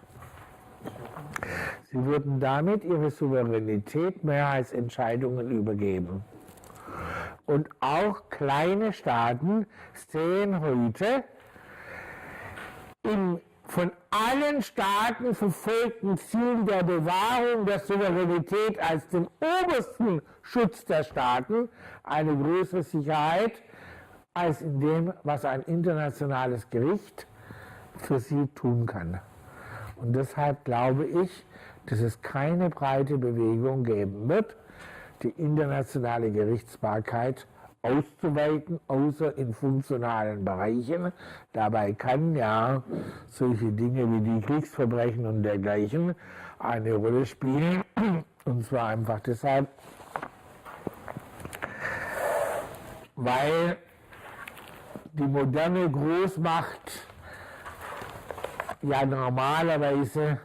sie würden damit ihre Souveränität Mehrheitsentscheidungen übergeben. Und auch kleine Staaten sehen heute im von allen Staaten verfolgten Ziel der Bewahrung der Souveränität als dem obersten Schutz der Staaten eine größere Sicherheit als in dem, was ein internationales Gericht für sie tun kann. Und deshalb glaube ich, dass es keine breite Bewegung geben wird, die internationale Gerichtsbarkeit auszuweiten, außer in funktionalen Bereichen. Dabei kann ja solche Dinge wie die Kriegsverbrechen und dergleichen eine Rolle spielen. Und zwar einfach deshalb, weil die moderne Großmacht ja normalerweise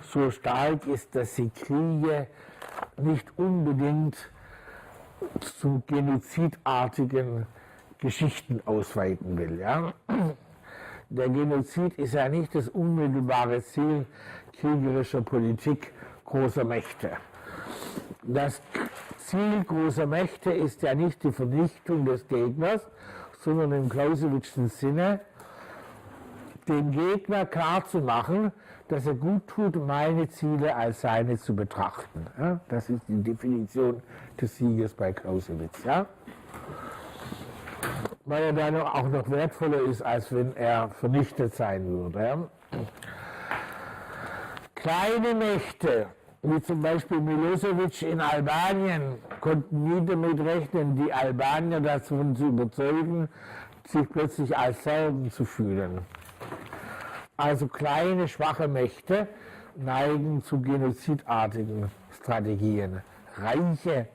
so stark ist, dass sie Kriege nicht unbedingt zu genozidartigen Geschichten ausweiten will. Ja? Der Genozid ist ja nicht das unmittelbare Ziel kriegerischer Politik großer Mächte. Das Ziel großer Mächte ist ja nicht die Vernichtung des Gegners, sondern im Clausewitzschen Sinne, dem Gegner klarzumachen, dass er gut tut, meine Ziele als seine zu betrachten. Ja, das ist die Definition des Sieges bei Clausewitz. Ja? Weil er dann auch noch wertvoller ist, als wenn er vernichtet sein würde. Ja? Kleine Mächte, wie zum Beispiel Milosevic in Albanien, konnten nie damit rechnen, die Albanier davon zu überzeugen, sich plötzlich als Serben zu fühlen. Also kleine, schwache Mächte neigen zu genozidartigen Strategien. Reiche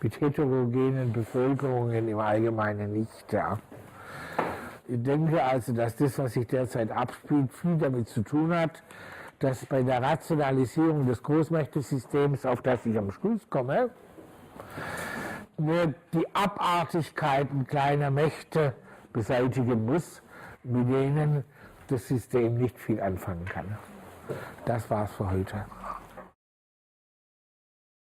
mit heterogenen Bevölkerungen im Allgemeinen nicht. Ja. Ich denke also, dass das, was sich derzeit abspielt, viel damit zu tun hat, dass bei der Rationalisierung des Großmächtesystems, auf das ich am Schluss komme, nur die Abartigkeiten kleiner Mächte beseitigen muss, mit denen das System nicht viel anfangen kann. Das war's für heute.